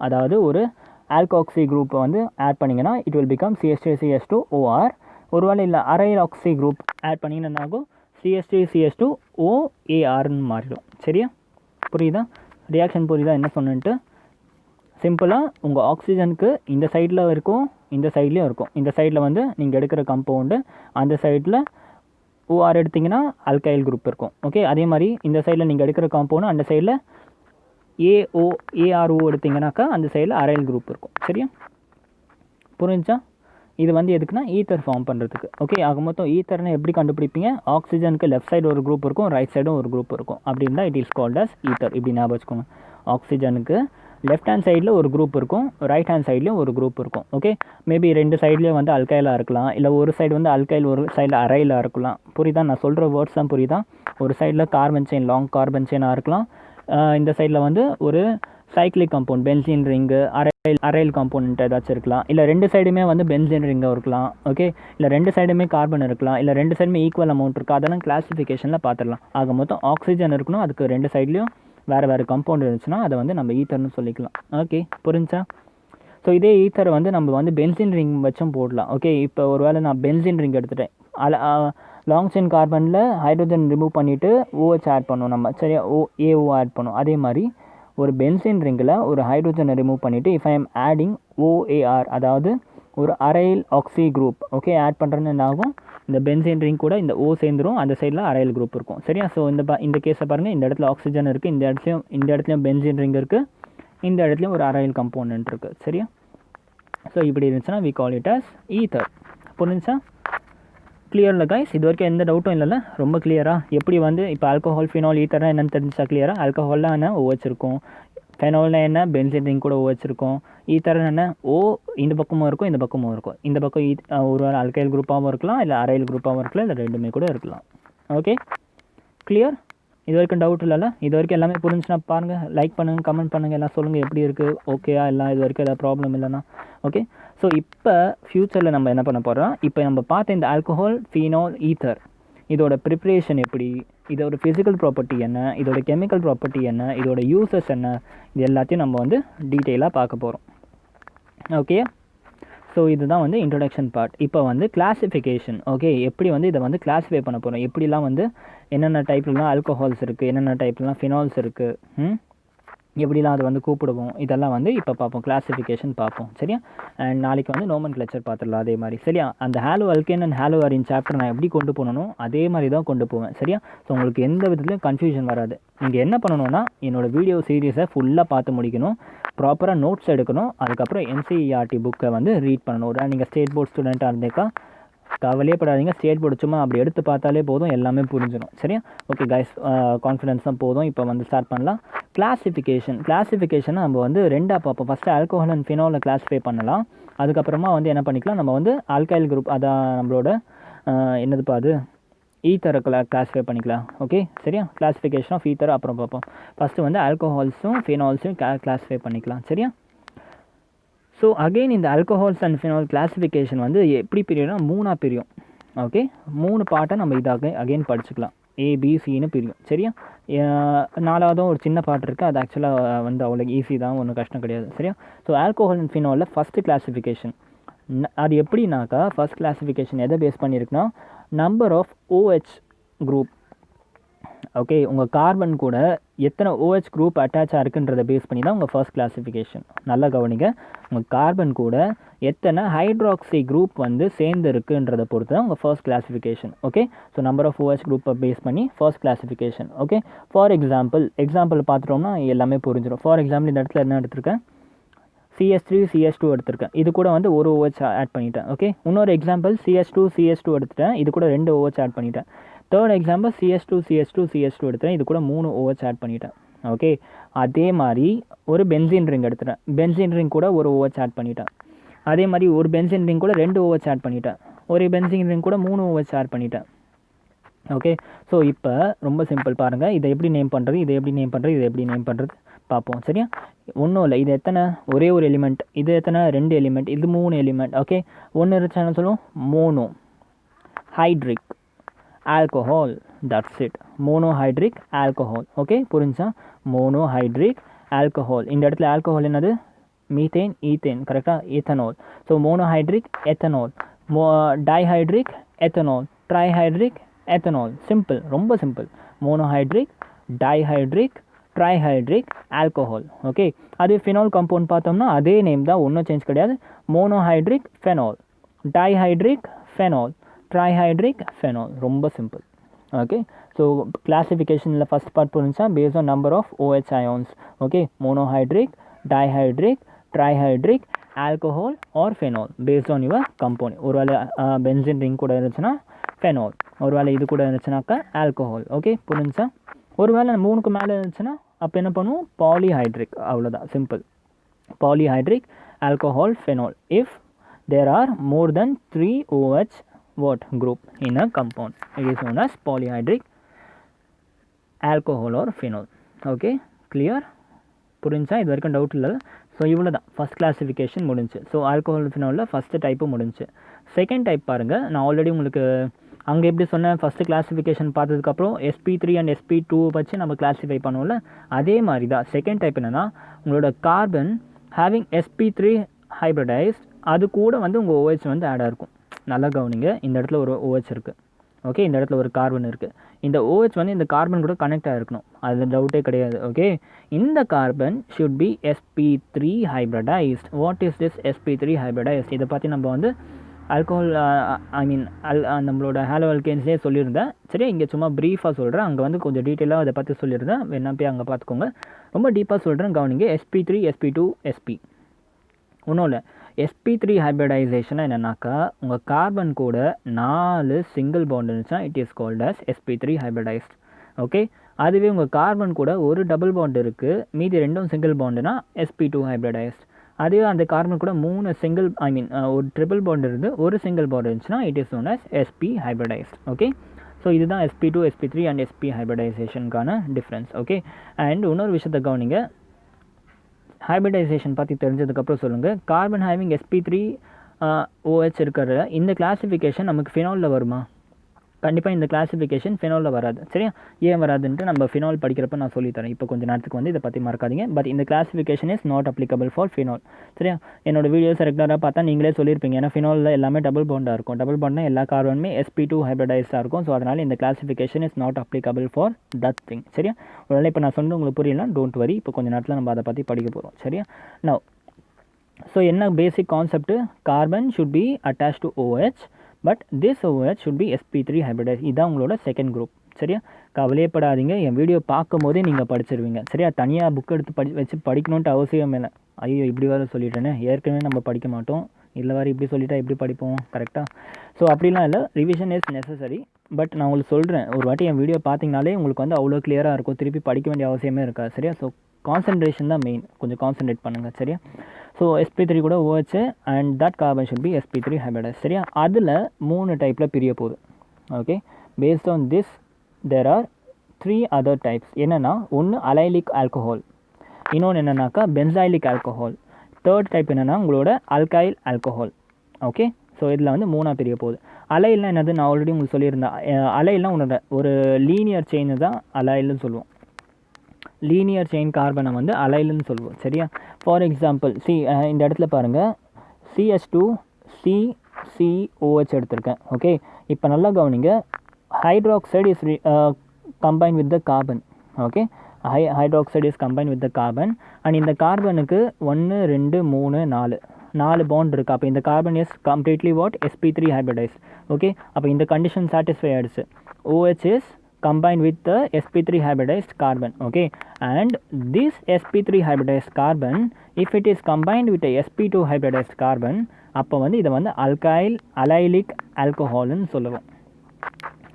அதாவது ஒரு ஆல்காக்சி குரூப்பை வந்து ஆட் பண்ணிங்கன்னா it will become CH3 CH2 OR. ஒருவேளை இல்லை அரைல் ஆக்சி குரூப் ஆட் பண்ணிங்கன்னா என்ன ஆகும், CH3 CH2 OARன்னு மாறிடும். சரியா? புரியுதா? ரியாக்ஷன் புரியுதா என்ன சொன்னிட்டு? சிம்பிளாக உங்கள் ஆக்சிஜனுக்கு இந்த சைடில் இருக்கும், இந்த சைட்லேயும் இருக்கும். இந்த சைடில் வந்து நீங்கள் எடுக்கிற கம்பவுண்டு, அந்த சைடில் OR எடுத்திங்கன்னா அல்கைல் குரூப் இருக்கும். ஓகே, அதே மாதிரி இந்த சைடில் நீங்கள் எடுக்கிற காம்பவுண்டு, அந்த சைடில் ARO எடுத்திங்கனாக்கா அந்த சைடில் அரைல் குரூப் இருக்கும். சரியா? புரிஞ்சா? இது வந்து எதுக்குன்னா ஈத்தர் ஃபார்ம் பண்ணுறதுக்கு. ஓகே, ஆக மொத்தம் ஈத்தர்னு எப்படி கண்டுபிடிப்பீங்க, ஆக்சிஜனுக்கு லெஃப்ட் சைடு ஒரு குரூப் இருக்கும், ரைட் சைடும் ஒரு குரூப் இருக்கும். அப்படி இருந்தால் it is called as ether. இப்படி ஞாபகம் வச்சுக்கோங்க. ஆக்சிஜனுக்கு லெஃப்ட் ஹேண்ட் சைடில் ஒரு குரூப் இருக்கும், ரைட் ஹேண்ட் சைட்லேயும் ஒரு குரூப் இருக்கும். ஓகே, மேபி ரெண்டு சைட்லேயும் வந்து அல்கைலாக இருக்கலாம், இல்லை ஒரு சைடு வந்து அல்கைல் ஒரு சைடில் அரைலாக இருக்கலாம். புரியுதா? நான் சொல்கிற வேர்ட்ஸ் தான் புரியுதா? ஒரு சைடில் கார்பன் செயின் லாங் கார்பன் செயினாக இருக்கலாம், இந்த சைடில் வந்து ஒரு cyclic compound benzene ring aryl compound ஏதாச்சும் இருக்கலாம், இல்லை ரெண்டு சைடுமே வந்து பென்சீன் ரிங்காக இருக்கலாம். ஓகே, இல்லை ரெண்டு சைடுமே கார்பன் இருக்கலாம், இல்லை ரெண்டு சைடுமே ஈக்குவல் அமௌண்ட் இருக்குது. அதெல்லாம் கிளாஸிஃபிகேஷனில் பார்த்துடலாம். ஆக மொத்தம் ஆக்சிஜன் இருக்கணும், அதுக்கு ரெண்டு சைட்லேயும் வேறு கம்பவுண்ட் இருந்துச்சுன்னா அதை வந்து நம்ம ஈத்தர்னு சொல்லிக்கலாம். ஓகே, புரிஞ்சா? ஸோ இதே ஈத்தரை வந்து நம்ம வந்து பென்சீன் ரிங் வச்சும் போடலாம். ஓகே, இப்போ ஒரு வேளை நான் பென்சீன் ரிங் எடுத்துட்டேன், லாங் செயின் கார்பனில் ஹைட்ரோஜன் ரிமூவ் பண்ணிவிட்டு OH ஆட் பண்ணோம் நம்ம. சரியா? AO ஆட் பண்ணோம். அதே மாதிரி ஒரு பென்சீன் ரிங்கில் ஒரு ஹைட்ரோஜனை ரிமூவ் பண்ணிவிட்டு if I M adding OAR, அதாவது ஒரு அரைல் ஆக்சி குரூப். ஓகே, ஆட் பண்ணுறேன்னு என்ன ஆகும், இந்த பென்சீன் ரிங் கூட இந்த O சேர்ந்துடும், அந்த சைடில் அரைல் குரூப் இருக்கும். சரியா? ஸோ இந்த கேஸை பாருங்கள், இந்த இடத்துல ஆக்சிஜன் இருக்குது, இந்த இடத்துலையும் பென்சீன் ரிங் இருக்குது, இந்த இடத்துலையும் ஒரு அரைல் கம்பவுண்ட் இருக்குது. சரியா? ஸோ இப்படி இருந்துச்சுன்னா we call it as ether. புரிஞ்சா? கிளியரில் கைஸ்? இது வரைக்கும் எந்த டவுட்டும் இல்லைல்ல? ரொம்ப கிளியராக எப்படி வந்து இப்போ ஆல்கஹால் ஃபினால் ஈத்தர்னா என்னென்னு தெரிஞ்சா கிளியராக? ஆல்கஹாலில் என்ன OH இருக்கும், ஃபெனால்னா என்ன, பென்சீன் ரிங் கூட OH இருக்கும். ஈத்தர்னா என்ன, O இந்த பக்கமும் இருக்கும் இந்த பக்கமும் இருக்கும். இந்த பக்கம் ஒரு அல்கைல் குரூப்பாகவும் இருக்கலாம், இல்லை அரைல் குரூப்பாகவும் இருக்கலாம், இல்லை ரெண்டுமே கூட இருக்கலாம். Okay, clear? இது வரைக்கும் டவுட் இல்லைல்ல? இது வரைக்கும் எல்லாமே புரிஞ்சுன்னா பாருங்கள், லைக் பண்ணுங்கள், கமெண்ட் பண்ணுங்கள், எல்லாம் சொல்லுங்கள் எப்படி இருக்குது, ஓகேயா எல்லாம், இது வரைக்கும் ஏதாவது ப்ராப்ளம் இல்லைன்னா. ஓகே, ஸோ இப்போ ஃப்யூச்சரில் நம்ம என்ன பண்ண போகிறோம், இப்போ நம்ம பார்த்த இந்த ஆல்கஹால், ஃபீனால், ஈத்தர் இதோட ப்ரிப்ரேஷன் எப்படி, இதோட ஃபிசிக்கல் ப்ராப்பர்ட்டி என்ன, இதோட கெமிக்கல் ப்ராப்பர்ட்டி என்ன, இதோட யூசஸ் என்ன, இது எல்லாத்தையும் நம்ம வந்து டீட்டெயிலாக பார்க்க போகிறோம். ஓகே, ஸோ இதுதான் வந்து இன்ட்ரடக்ஷன் பார்ட். இப்போ வந்து கிளாஸிஃபிகேஷன். ஓகே, எப்படி வந்து இதை வந்து கிளாஸிஃபை பண்ண போகிறோம், எப்படிலாம் வந்து என்னென்ன டைப்லாம் ஆல்கஹால்ஸ் இருக்குது, என்னென்ன டைப்லாம் ஃபினால்ஸ் இருக்குது, எப்படிலாம் அதை வந்து கூப்பிடுவோம், இதெல்லாம் வந்து இப்போ பார்ப்போம், கிளாஸிஃபிகேஷன் பார்ப்போம். சரியா? அண்ட் நாளைக்கு வந்து நோமன்க்ளேச்சர் பார்த்துடலாம் அதே மாதிரி. சரியா? அந்த halo alkane and halo arene chapter நான் எப்படி கொண்டு போகணும் அதே மாதிரி தான் கொண்டு போவேன். சரியா? ஸோ உங்களுக்கு எந்த விதத்துலையும் கன்ஃபியூஷன் வராது. நீங்கள் என்ன பண்ணணும்னா என்னோடய வீடியோ சீரீஸை ஃபுல்லாக பார்த்து முடிக்கணும், ப்ராப்பராக நோட்ஸ் எடுக்கணும், அதுக்கப்புறம் NCERT புக்கை வந்து ரீட் பண்ணணும். ஒரு நீங்கள் ஸ்டேட் போர்ட் ஸ்டூடெண்ட்டாக இருந்தேக்கா கவலையே படாதீங்க, ஸ்டேட் போர்டு சும்மா அப்படி எடுத்து பார்த்தாலே போதும், எல்லாமே புரிஞ்சிடும். சரியா? ஓகே கைஸ், கான்ஃபிடன்ஸ் தான் போதும். இப்போ வந்து ஸ்டார்ட் பண்ணலாம். கிளாஸிஃபிகேஷனை நம்ம வந்து ரெண்டாக பார்ப்போம். ஃபஸ்ட்டு ஆல்கஹால் அண்ட் ஃபினாலை கிளாஸிஃபை பண்ணலாம். அதுக்கப்புறமா வந்து என்ன பண்ணிக்கலாம், நம்ம வந்து ஆல்கைல் குரூப், அதான் நம்மளோட என்னதுப்பா அது, ஈத்தரை கிளாஸிஃபை பண்ணிக்கலாம். ஓகே சரியா? கிளாஸிஃபிகேஷன் ஆஃப் ஈத்தரை அப்புறம் பார்ப்போம். ஃபஸ்ட்டு வந்து ஆல்கஹால்ஸும் ஃபினால்ஸும் கிளாஸிஃபை பண்ணிக்கலாம். சரியா? ஸோ அகெயின் இந்த ஆல்கஹால்ஸ் அண்ட் ஃபினால் கிளாஸிஃபிகேஷன் வந்து எப்படி பிரியும்னா 3ஆக பிரியும். ஓகே, 3 பார்ட்டை நம்ம இதாக அகெயின் படிச்சுக்கலாம். ABCன்னு பிரியும். சரியா? 4வதும் ஒரு சின்ன பார்ட் இருக்குது, அது ஆக்சுவலாக வந்து அவ்வளோ ஈஸி தான், ஒன்றும் கஷ்டம் கிடையாது. சரியா? ஸோ ஆல்கஹால் அண்ட் ஃபினாலில் ஃபஸ்ட்டு கிளாஸிஃபிகேஷன் அது எப்படின்னாக்கா, ஃபஸ்ட் கிளாஸிஃபிகேஷன் எதை பேஸ் பண்ணியிருக்குன்னா number of OH group. Okay, உங்கள் கார்பன் கூட எத்தனை OH குரூப் அட்டாச்சாக இருக்குன்றதை பேஸ் பண்ணி தான் உங்கள் ஃபர்ஸ்ட் கிளாஸிஃபிகேஷன். நல்லா கவனிங்க, உங்கள் கார்பன் கூட எத்தனை ஹைட்ராக்சி குரூப் வந்து சேர்ந்து இருக்குன்றதை பொறுத்து தான் உங்கள் first classification. Okay, so number of OH குரூப்பை பேஸ் பண்ணி first classification. Okay, for example பார்த்துட்டோம்னா எல்லாமே புரிஞ்சிடும். ஃபார் எக்ஸாம்பிள் இந்த இடத்துல என்ன எடுத்திருக்கேன், CH3 CH2 எடுத்திருக்கேன், இது கூட வந்து ஒரு OH ஆட் பண்ணிட்டேன். ஓகே, இன்னொரு எக்ஸாம்பிள் CH2 எடுத்துட்டேன், இது கூட 2 OH ஆட் பண்ணிட்டேன். தேர்ட் எக்ஸாம்பிள் CH2 எடுத்துட்டேன், இது கூட 3 OH ஆட் பண்ணிட்டேன். ஓகே, அதே மாதிரி ஒரு பென்சீன் ரிங் எடுத்துட்டேன், பென்சீன் ரிங் கூட ஒரு OH ஆட் பண்ணிட்டேன். அதே மாதிரி ஒரு பென்சீன் ரிங் கூட 2 OH ஆட் பண்ணிட்டேன், ஒரு பென்சீன் ரிங் கூட 3 OH ஆட் பண்ணிட்டேன். ஓகே, ஸோ இப்போ ரொம்ப சிம்பிள் பாருங்கள், இதை எப்படி நேம் பண்ணுறது, இதை எப்படி நேம் பண்ணுறது, இதை எப்படி நேம் பண்ணுறது பார்ப்போம். சரியா? ஒன்றும் இல்லை, இது எத்தனை, ஒரே ஒரு எலிமெண்ட், இது எத்தனை, 2 எலிமெண்ட், இது 3 எலிமெண்ட். ஓகே, ஒன்று இருந்துச்சுன்னு சொல்லுவோம் mono hydric alcohol, that's it, monohydric alcohol. Okay, புரிஞ்சா? Monohydric alcohol. இந்த இடத்துல ஆல்கஹால் என்னது, மீத்தேன், ஈத்தேன், கரெக்டாக, ethanol. So monohydric ethanol, dihydric ethanol, trihydric ethanol. Simple, ரொம்ப simple. Monohydric, dihydric, trihydric alcohol. Okay, அது ஃபினால் காம்பவுண்ட் பார்த்தோம்னா அதே நேம் தான், ஒன்றும் சேஞ்ச் கிடையாது. Monohydric phenol, dihydric phenol, trihydric phenol. ரொம்ப சிம்பிள். ஓகே, ஸோ கிளாஸிஃபிகேஷனில் ஃபஸ்ட் பார்ட் புரிஞ்சா based on number of OH ions. Okay, monohydric, dihydric, trihydric alcohol or phenol based on your compound. ஒரு வேளை பென்சின் ரிங் கூட இருந்துச்சுன்னா phenol, ஒரு வேளை இது கூட இருந்துச்சுனாக்கா ஆல்கஹால். ஓகே, புரிஞ்சா? ஒரு வேளை 3க்கு மேலே இருந்துச்சுன்னா அப்போ என்ன பண்ணுவோம், பாலிஹைட்ரிக். அவ்வளோதான், simple. Polyhydric alcohol phenol if there are more than 3 OH what group in a compound, it is known as polyhydric alcohol or phenol. Okay, clear? புரிஞ்சா? இது வரைக்கும் டவுட் இல்லை. ஸோ இவ்வளோ தான், ஃபஸ்ட் கிளாஸிஃபிகேஷன் முடிஞ்சு. ஸோ ஆல்கஹால் ஃபினாலில் ஃபஸ்ட்டு டைப்பு முடிஞ்சு. Second type பாருங்கள், நான் ஆல்ரெடி உங்களுக்கு அங்கே எப்படி சொன்னேன், ஃபஸ்ட்டு கிளாஸிஃபிகேஷன் பார்த்ததுக்கப்புறம் sp3 அண்ட் sp2 வச்சு நம்ம கிளாஸிஃபை பண்ணுவோம்ல, அதே மாதிரி தான் செகண்ட் டைப். என்னென்னா, உங்களோட கார்பன் ஹேவிங் sp3 ஹைப்ரிடைஸ்ட், அது கூட வந்து உங்கள் OH வந்து ஆடாக இருக்கும். நல்லா கவனிங்க, இந்த இடத்துல ஒரு OH இருக்குது. ஓகே, இந்த இடத்துல ஒரு கார்பன் இருக்குது. இந்த OH வந்து இந்த கார்பன் கூட கனெக்ட் ஆகிருக்கணும், அது டவுட்டே கிடையாது. ஓகே, இந்த carbon should be sp3 hybridised. What is this sp3 hybridised? இதை பற்றி நம்ம வந்து ஆல்கஹால் நம்மளோட ஹாலோ அல்கேன்ஸ்லேயே சொல்லியிருந்தேன். சரியா? இங்கே சும்மா ப்ரீஃபாக சொல்கிறேன், அங்கே வந்து கொஞ்சம் டீட்டெயிலாக அதை பற்றி சொல்லியிருந்தேன், வேணா போய் அங்கே பார்த்துக்கோங்க. ரொம்ப டீப்பாக சொல்கிறேன், கவனிங்க. sp3 sp2 sp. ஒன்றும் இல்லை, sp3 ஹைப்ரிடைசேஷன் என்னன்னாக்கா, உங்கள் கார்பன் கூட 4 சிங்கிள் பாண்ட் இருந்துச்சுன்னா it is called as sp3 hybridised. Okay, அதுவே உங்கள் கார்பன் கூட ஒரு டபுள் பாண்ட் இருக்குது, மீதி ரெண்டும் சிங்கிள் பாண்டுனா sp2 ஹைப்ரிடைஸ்ட். அதுவே அந்த கார்பன் கூட 3 சிங்கிள் ஒரு ட்ரிபிள் பாண்ட் இருந்து ஒரு சிங்கிள் பாண்ட் இருந்துச்சுன்னா it is known as sp hybridized. Okay, so இதுதான் sp2 sp3 அண்ட் sp ஹைப்ரிடைசேஷனுக்கான டிஃப்ரென்ஸ். ஓகே, அண்ட் இன்னொரு விஷயத்தை கவனிங்க, ஹைப்ரிடைசேஷன் பற்றி தெரிஞ்சதுக்கப்புறம் சொல்லுங்கள். கார்பன் ஹேவிங் sp3 OH இருக்கிற இந்த கிளாஸிஃபிகேஷன் நமக்கு ஃபினாலில் வருமா? கண்டிப்பாக இந்த கிளாஸிஃபிகேஷன் ஃபினாலில் வராது. சரியா? ஏன் வராதுன்ட்டு நம்ம ஃபினால் படிக்கிறப்ப நான் சொல்லித்தரேன். இப்போ கொஞ்சம் நேரத்துக்கு வந்து இதை பற்றி மறக்காதீங்க. பட் இந்த classification is not applicable for phenol. சரியா? என்னோட வீடியோஸ் ரெகுலராக பார்த்தா நீங்களே சொல்லியிருப்பீங்க, ஏன்னா ஃபினாலில் எல்லாமே டபுள் பாண்டாக இருக்கும். டபுள் பாண்ட்னா எல்லா கார்பனுமே sp2 ஹைப்ரிடைஸாக இருக்கும். ஸோ அதனால் இந்த classification is not applicable for that thing. சரியா? ஒருவேளை இப்போ நான் சொன்னது உங்களுக்கு புரியலாம், டோன்ட் வரி. இப்போ கொஞ்சம் நேரத்தில் நம்ம அதை பற்றி படிக்க போகிறோம். சரியா? நவ் ஸோ என்ன basic concept? Carbon should B attach to OH, but this OH should be sp3 hybridise. இதுதான் உங்களோட செகண்ட் குரூப். சரியா? கவலையப்படாதீங்க, என் வீடியோ பார்க்கும் போதே நீங்கள் படிச்சிருவீங்க. சரியா? தனியாக புக் எடுத்து வச்சு படிக்கணுன்ட்டு அவசியம் இல்லை. ஐயோ இப்படி வேறு சொல்லிட்டேனே, ஏற்கனவே நம்ம படிக்க மாட்டோம், இல்லை வேறு இப்படி சொல்லிட்டா எப்படி படிப்போம்? கரெக்டாக? ஸோ அப்படிலாம் இல்லை, ரிவிஷன் இஸ் நெசசரி. பட் நான் உங்களுக்கு சொல்கிறேன், ஒரு வாட்டி என் வீடியோ பார்த்தீங்கனாலே உங்களுக்கு வந்து அவ்வளோ கிளியராக இருக்கும், திருப்பி படிக்க வேண்டிய அவசியமே இருக்காது. சரியா? ஸோ கான்சன்ட்ரேஷன் தான் மெயின், கொஞ்சம் கான்சன்ட்ரேட் பண்ணுங்கள். சரியா? ஸோ sp3 கூட OH and that carbon should be sp3 hybridise. சரியா? அதில் 3 டைப்பில் பிரிய போகுது. Okay, based on this there are 3 other types. என்னென்னா, ஒன்று அலைலிக் ஆல்கஹால், இன்னொன்று என்னென்னாக்கா பென்சாயிலிக் ஆல்கஹால், தேர்ட் டைப் என்னென்னா உங்களோட அல்கைல் ஆல்கஹால். ஓகே, ஸோ இதில் வந்து 3ஆக பிரிய போகுது. அலைல்னால் என்னது? நான் ஆல்ரெடி உங்களுக்கு சொல்லியிருந்தேன். அலைல்னால் உன்னோட ஒரு லீனியர் செயின் தான் அலைல்னு சொல்லுவோம். லீனியர் செயின் கார்பனை வந்து அலைல்னு சொல்லுவோம். சரியா? ஃபார் எக்ஸாம்பிள் இந்த இடத்துல பாருங்கள், CH2 CCOH எடுத்திருக்கேன். ஓகே, இப்போ நல்லா கவனிங்க, hydroxide is combine with the carbon. Okay, hydroxide is combine with the carbon and இந்த கார்பனுக்கு 1 2 3 4 பாண்ட் இருக்குது. அப்போ இந்த carbon is completely what? sp3 hybridise. Okay, அப்போ இந்த கண்டிஷன் சாட்டிஸ்ஃபை ஆகிடுச்சு. OH is combined with the sp3 hybridized carbon. Okay, and this sp3 hybridized carbon, if it is combined with a sp2 hybridized carbon, அப்போ வந்து இதை வந்து அலைலிக் ஆல்கஹால்னு சொல்லுவோம்.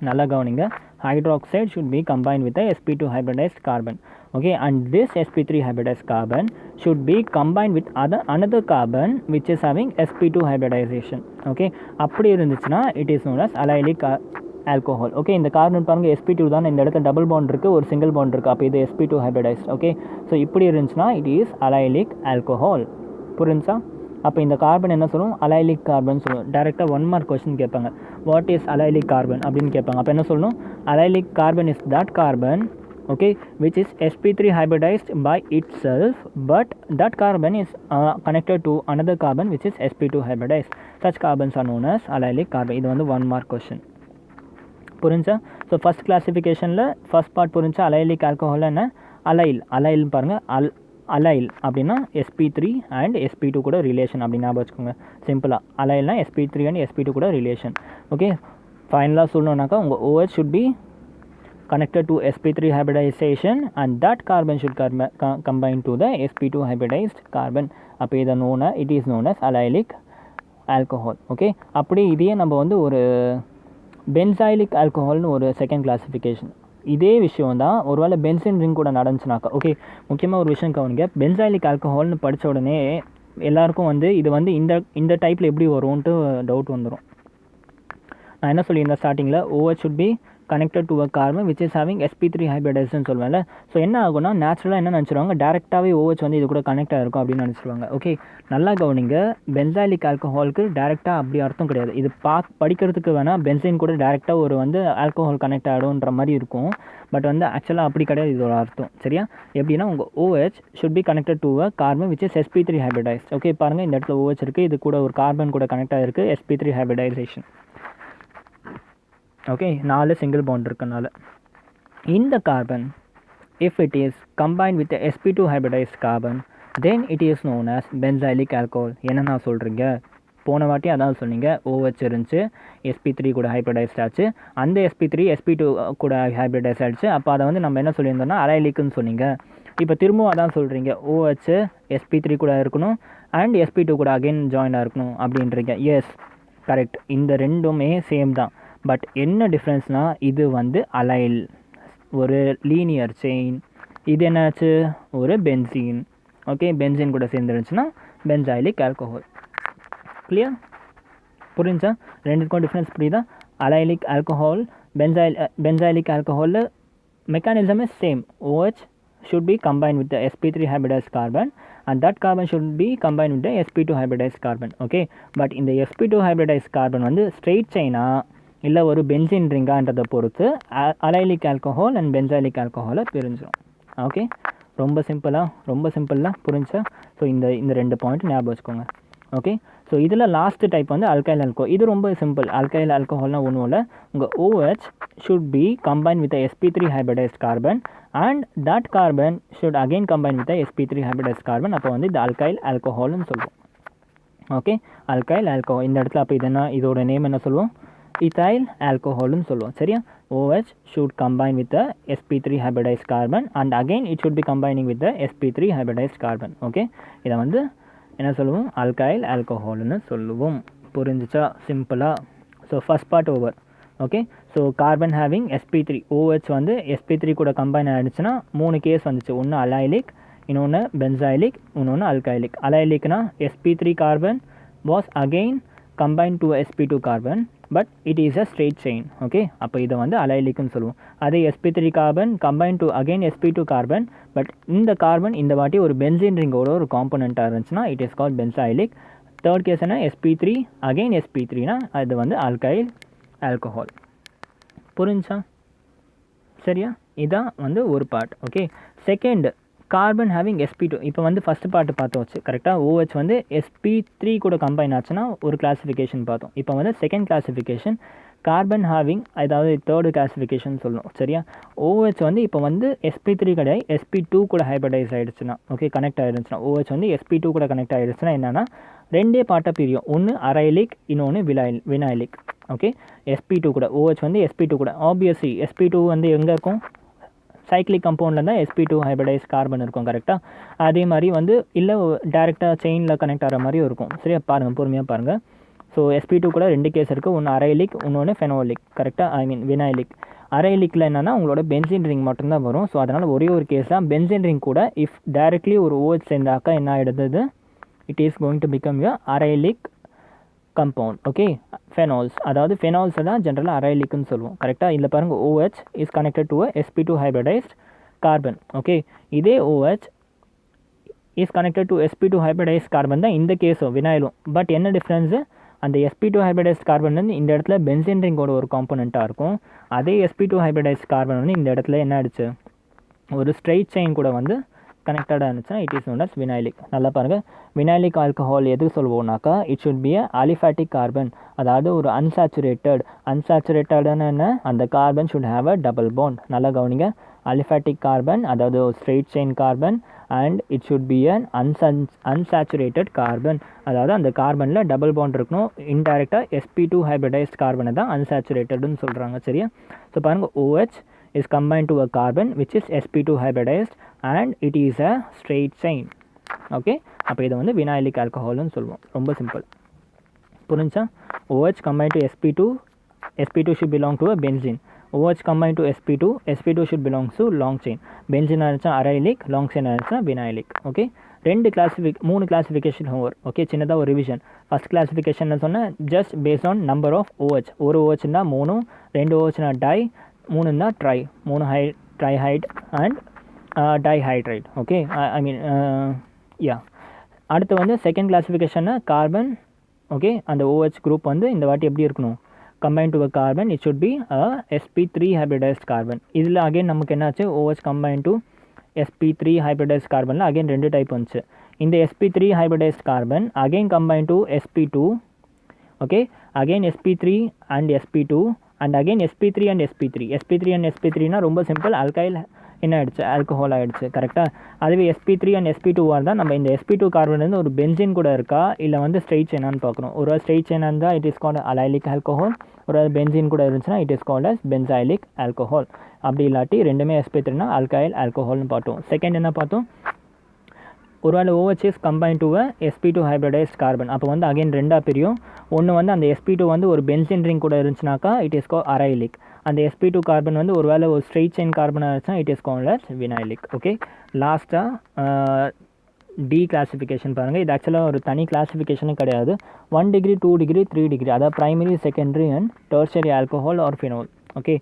நல்லா கவனிங்க, hydroxide should be combined with the sp2 hybridized carbon. Okay, and this sp3 hybridized carbon should be combined with another carbon which is having sp2 hybridization. Okay, அப்படி இருந்துச்சுன்னா it is known as allylic alcohol. Okay, இந்த carbon பாருங்கள் sp2 தான், இந்த இடத்துல double bond இருக்குது, ஒரு single bond இருக்குது, அப்போ இது sp2 ஹைப்ரிடைஸ்ட். ஓகே, ஸோ இப்படி இருந்துச்சுன்னா இட் இஸ் அலைலிக் ஆல்கோஹால். புரிஞ்சா? அப்போ இந்த கார்பன் என்ன சொல்லுவோம்? அலைலிக் கார்பன் சொல்லுவோம். டேரெக்டாக 1 மார்க் கொஸ்டின் கேட்பாங்க, வாட் இஸ் அலைலிக் கார்பன் அப்படின்னு கேட்பாங்க. அப்போ என்ன சொல்லணும்? Allylic carbon is that carbon, okay, which is sp3 hybridized by itself, but that carbon is connected to another carbon which is sp2 hybridized. Such carbons are known as allylic carbon. இது வந்து 1 mark question. புரிஞ்சா? So first கிளாஸிஃபிகேஷனில் first part புரிஞ்சா, அலைலிக் alcohol என்ன? அலைல்னு பாருங்கள், allyl அப்படின்னா sp3 and sp2 கூட relation அப்படின்னு ஞாபகம் வச்சுக்கோங்க. சிம்பிளாக அலைல்னா sp3 அண்ட் sp2 கூட ரிலேஷன். ஓகே, ஃபைனலாக சொல்லணுன்னாக்கா உங்கள் OH should be connected to sp3 hybridization and that carbon should combine to the sp2 hybridized carbon. அப்போ இதை it is known as allylic alcohol. Okay, அப்படி இதையே நம்ம வந்து ஒரு பென்சாயிலிக் ஆல்கஹால்னு ஒரு செகண்ட் கிளாஸிஃபிகேஷன். இதே விஷயம் தான் ஒருவேளை பென்சின் ரிங் கூட நடந்துச்சுனாக்கா. ஓகே, முக்கியமாக ஒரு விஷயம் கவனிங்க, பென்சாயிலிக் ஆல்கஹால்னு படித்த உடனே எல்லாருக்கும் வந்து இது வந்து இந்த டைப்பில் எப்படி வரும்ன்ட்டு டவுட் வந்துடும். நான் என்ன சொல்லியிருந்தேன் ஸ்டார்டிங்கில், OH should be connected to a carbon which is having sp3 hybridization சொல்லுவேன்ல. ஸோ என்ன ஆகும்னா, நேச்சுரலாக என்ன நினச்சிருவாங்க, டேரெக்டாகவே OH வந்து இது கூட கனெக்ட் ஆகிருக்கும் அப்படின்னு நினச்சிருவாங்க. ஓகே, நல்லா கவனிங்க, பென்சாயிலிக் ஆல்கஹாலுக்கு டேரெக்டாக அப்படி அர்த்தம் கிடையாது. இது படிக்கிறதுக்கு வேணால் பென்சின் கூட டேரெக்டாக ஒரு வந்து ஆல்கஹால் கனெக்ட் ஆகிடும்ன்ற மாதிரி இருக்கும். பட் வந்து ஆக்சுவலாக அப்படி கிடையாது இதோட அர்த்தம். சரியா? எப்படின்னா உங்கள் OH should be connected to a carbon which is sp3 hybridized. Okay, பாருங்கள் இந்த இடத்துல OH இருக்குது, இது கூட ஒரு கார்பன் கூட கனெக்ட் ஆகிருக்கு, sp3 hybridization. Okay, 4 single bond இருக்கனால இந்த carbon, if it is combined with the sp2 hybridized carbon, then it is known as benzylic alcohol. என்ன நான் சொல்கிறீங்க? போன வாட்டி அதான் சொன்னீங்க, OH இருந்துச்சு, sp3 கூட ஹைப்ரிடைஸ்ட் ஆச்சு, அந்த sp3 sp2 கூட ஹைப்ரிடைஸ் ஆகிடுச்சு. அப்போ அதை வந்து நம்ம என்ன சொல்லியிருந்தோம்னா அலைலிக்குன்னு சொன்னீங்க. இப்போ திரும்பவும் அதான் சொல்கிறீங்க, OH sp3 கூட இருக்கணும் அண்ட் sp2 கூட அகெயின் ஜாயினாக இருக்கணும் அப்படின்றீங்க. எஸ், கரெக்ட், இந்த ரெண்டுமே சேம் தான். பட் என்ன டிஃப்ரென்ஸ்னால், இது வந்து அலைல், ஒரு லீனியர் செயின். இது என்னாச்சு, ஒரு பென்சீன். ஓகே, பென்சீன் கூட சேர்ந்துருந்துச்சுன்னா பென்சாயிலிக் ஆல்கஹால். கிளியர்? புரிஞ்சா? ரெண்டுக்கும் டிஃப்ரென்ஸ் புரியுதா? அலைலிக் alcohol, பென்சாயிலிக் ஆல்கஹாலில் mechanism is same. OH should be combined with the sp3 hybridized carbon and that carbon should be combined with the sp2 hybridized carbon. Okay, but in the sp2 hybridized carbon வந்து straight chain இல்லை ஒரு benzene ரிங்கான்றதை பொறுத்து அலைலிக் alcohol and பென்சாயிலிக் ஆல்கஹாலை பிரிஞ்சிடும். Okay, ரொம்ப சிம்பிளாக புரிஞ்சா? So இந்த ரெண்டு point ஞாபகம் வச்சுக்கோங்க. ஓகே, ஸோ இதில் லாஸ்ட் டைப் வந்து அல்கைல் ஆல்கஹால். இது ரொம்ப சிம்பிள். அல்கைல் ஆல்கஹால்னால் ஒன்றும் இல்லை, உங்கள் OH should be combined with the sp3 hybridized carbon and that carbon should again combine with the sp3 hybridized carbon. அப்போ வந்து இது அல்கைல் ஆல்கஹால்னு சொல்லுவோம். Okay, alkyl alcohol. இந்த இடத்துல அப்போ இதோட நேம் என்ன சொல்லுவோம்? ethyl ஆல்கஹால்னு சொல்லுவோம். சரியா? OH should combine with the sp3 hybridized carbon and again it should be combining with the sp3 hybridized carbon. Okay, இதை வந்து என்ன சொல்லுவோம்? அல்கைல் ஆல்கஹால்னு சொல்லுவோம். புரிஞ்சிச்சா? சிம்பிளாக. So first part over. Okay, so carbon having sp3, OH வந்து sp3 கூட combine ஆகிடுச்சுன்னா 3 கேஸ் வந்துச்சு. ஒன்று அலைலிக், இன்னொன்று பென்சாயிலிக், இன்னொன்று அல்கைலிக். அலைலிக்னா sp3 carbon was again combined to sp2 carbon but it is a straight chain. Okay, அப்போ இதை வந்து அலைலிக்னு சொல்லுவோம். அதே sp3 carbon combined to again sp2 carbon but இந்த கார்பன் இந்த வாட்டி ஒரு பென்சின் ரிங்கோட ஒரு காம்பனண்ட்டாக இருந்துச்சுன்னா it is called benzylic. Third case என்ன, sp3 அகெயின் sp3னா அது வந்து அல்கைல் ஆல்கஹால். புரிஞ்சா? சரியா? இதான் வந்து ஒரு part. Okay, second carbon having sp2. இப்போ வந்து ஃபஸ்ட் பார்ட்டு பார்த்தோச்சு கரெக்டாக. OH வந்து sp3 கூட கம்பைன் ஆச்சுன்னா ஒரு கிளாஸிஃபிகேஷன் பார்த்தோம். இப்போ வந்து செகண்ட் கிளாஸிஃபிகேஷன் கார்பன் ஹேவிங், அதாவது தேர்டு கிளாஸிஃபிகேஷன் சொல்லணும். சரியா? OH வந்து இப்போ வந்து sp3 கிடையாது sp2 கூட ஹைப்ரிடைஸ் ஆகிடுச்சுன்னா, ஓகே, கனெக்ட் ஆகிடுச்சுன்னா, OH வந்து sp2 கூட கனெக்ட் ஆகிடுச்சுன்னா என்னென்னா ரெண்டே பார்ட்டாக பிரியும். ஒன்று அரைலிக், இன்னொன்று வினாயிலிக். ஓகே, sp2 கூட OH வந்து sp2 கூட ஆப்வியஸ்லி sp2 வந்து எங்கே இருக்கும்? சைக்ளிக் கம்பவுண்டில் தான் sp2 ஹைப்ரிடைஸ் கார்பன் இருக்கும் கரெக்டாக. அதே மாதிரி வந்து இல்லை டேரெக்டாக செயினில் கனெக்ட் ஆகிற மாதிரியும் இருக்கும். சரியா? பாருங்கள், பொறுமையாக பாருங்கள். ஸோ sp2 கூட ரெண்டு கேஸ் இருக்குது. ஒன்று அரைலிக், இன்னொன்று ஃபெனோலிக். கரெக்டாக, ஐ மீன் வினாயிலிக். அரைலிக்கில் என்னென்னா உங்களோட பென்சின் ரிங் மட்டும்தான் வரும். ஸோ அதனால் ஒரே ஒரு கேஸ் தான். பென்சின் ரிங் கூட இஃப் டைரெக்ட்லி ஒரு OH சேர்ந்தாக்கா என்ன ஆகிடுது? It is going to become you aryl compound. Okay, phenols, அதாவது ஃபெனால்ஸை தான் ஜென்ரலாக அரைலிக்னு சொல்லுவோம். கரெக்டாக? இதில் பாருங்கள், OH is connected to sp2 hybridised carbon. Okay, இதே OH is connected to sp2 hybridised carbon தான் இந்த கேஸும் வினாயிலும். பட் என்ன டிஃப்ரென்ஸு? அந்த sp2 ஹைப்ரிடைஸ்ட் கார்பன் வந்து இந்த இடத்துல பென்சின் ரிங்கோட ஒரு காம்பனண்ட்டாக இருக்கும். அதே sp2 ஹைப்ரிடைஸ்ட் கார்பன் வந்து இந்த இடத்துல என்ன ஆயிடுச்சு? ஒரு ஸ்ட்ரெயிட் செயின் கூட வந்து கனெக்டடாக இருந்துச்சுன்னா it is known as vinylic. நல்லா பாருங்கள், வினாயிலிக் ஆல்கஹால் எதுக்கு சொல்லுவோம்னாக்கா it should be aliphatic carbon, அதாவது ஒரு அன்சாச்சுரேட்டடான என்ன, அந்த carbon should have a double bond. நல்லா கவனிங்க, அலிஃபேட்டிக் கார்பன் அதாவது ஒரு straight chain carbon and it should be an unsaturated carbon, அதாவது அந்த கார்பனில் டபுள் பாண்ட் இருக்கணும். இன்டைரக்டாக sp2 ஹைப்ரிடைஸ்ட் கார்பனை தான் அன்சாச்சுரேட்டட்னு சொல்கிறாங்க. சரியா? ஸோ பாருங்கள், OH is combined to a carbon which is sp2 hybridized and it is a straight chain. Okay, அப்போ இதை வந்து வினாயிலிக் ஆல்கஹால்னு சொல்லுவோம். ரொம்ப சிம்பிள். புரிஞ்சா? OH combined to sp2 should belong to a benzene. OH combined to sp2 should belong to long chain. Benzene ஆயிடுச்சுன்னா arylic, long chain ஆயிடுச்சுன்னா vinylic. Okay, மூணு classification over. Okay, சின்னதாக ஒரு ரிவிஷன். ஃபஸ்ட் கிளாஸிஃபிகேஷன் சொன்னால் just based on number of OH. ஒரு OHனா 3, 2 OHனா di, 3 tri, 3 ட்ரைஹைட் and dihydride. Okay, I mean ya. அடுத்து வந்து செகண்ட் கிளாஸிஃபிகேஷன்னா கார்பன். ஓகே, அந்த OH குரூப் வந்து இந்த வாட்டி எப்படி இருக்கணும்? combined to a carbon it should be a sp3 hybridized carbon. இதில் அகைன் நமக்கு என்னாச்சு? OH combined to sp3 hybridized carbonல அகைன் ரெண்டு டைப் வந்துச்சு. இந்த sp3 hybridized carbon again combined to sp2. Okay, again sp3 and sp2 and again sp3 and sp3னா ரொம்ப சிம்பிள், அல்கைல் என்ன ஆகிடுச்சு? ஆல்கஹால் ஆகிடுச்சு. கரெக்டாக? அதுவே sp3 and sp2 தான் நம்ம இந்த sp2 கார்பன் வந்து ஒரு பென்சின் கூட இருக்கா இல்லை வந்து ஸ்ட்ரெயிட் செயினான்னு பார்க்குறோம். ஒரு ஸ்ட்ரெயிட் செயினாக இருந்தால் it is called allylic alcohol, ஒரு பென்சின் கூட இருந்துச்சுன்னா it is called as benzylic alcohol. அப்படி இல்லாட்டி ரெண்டுமே sp3னா அல்கைல் ஆல்கஹால்னு பார்த்தோம். செகண்ட் என்ன பார்த்தோம்? ஒருவேளை OH is combined to a sp2 hybridized carbon. அப்போ வந்து அகைன் ரெண்டாக பிரியும். ஒன்று வந்து அந்த sp2 வந்து ஒரு பென்சின் ரிங் கூட இருந்துச்சுனாக்கா இட் இஸ் கால் அரைலிக். அந்த sp2 கார்பன் வந்து ஒரு வேளை ஒரு ஸ்ட்ரெயிட் செயின் கார்பனாக இருந்துச்சுன்னா it is called as vinylic. Okay, லாஸ்ட்டாக டி கிளாஸிஃபிகேஷன் பாருங்கள். இது ஆக்சுவலாக ஒரு தனி கிளாஸிஃபிகேஷனே கிடையாது. 1 டிகிரி 2 டிகிரி 3 டிகிரி, அதாவது primary secondary and tertiary alcohol or phenol. Okay,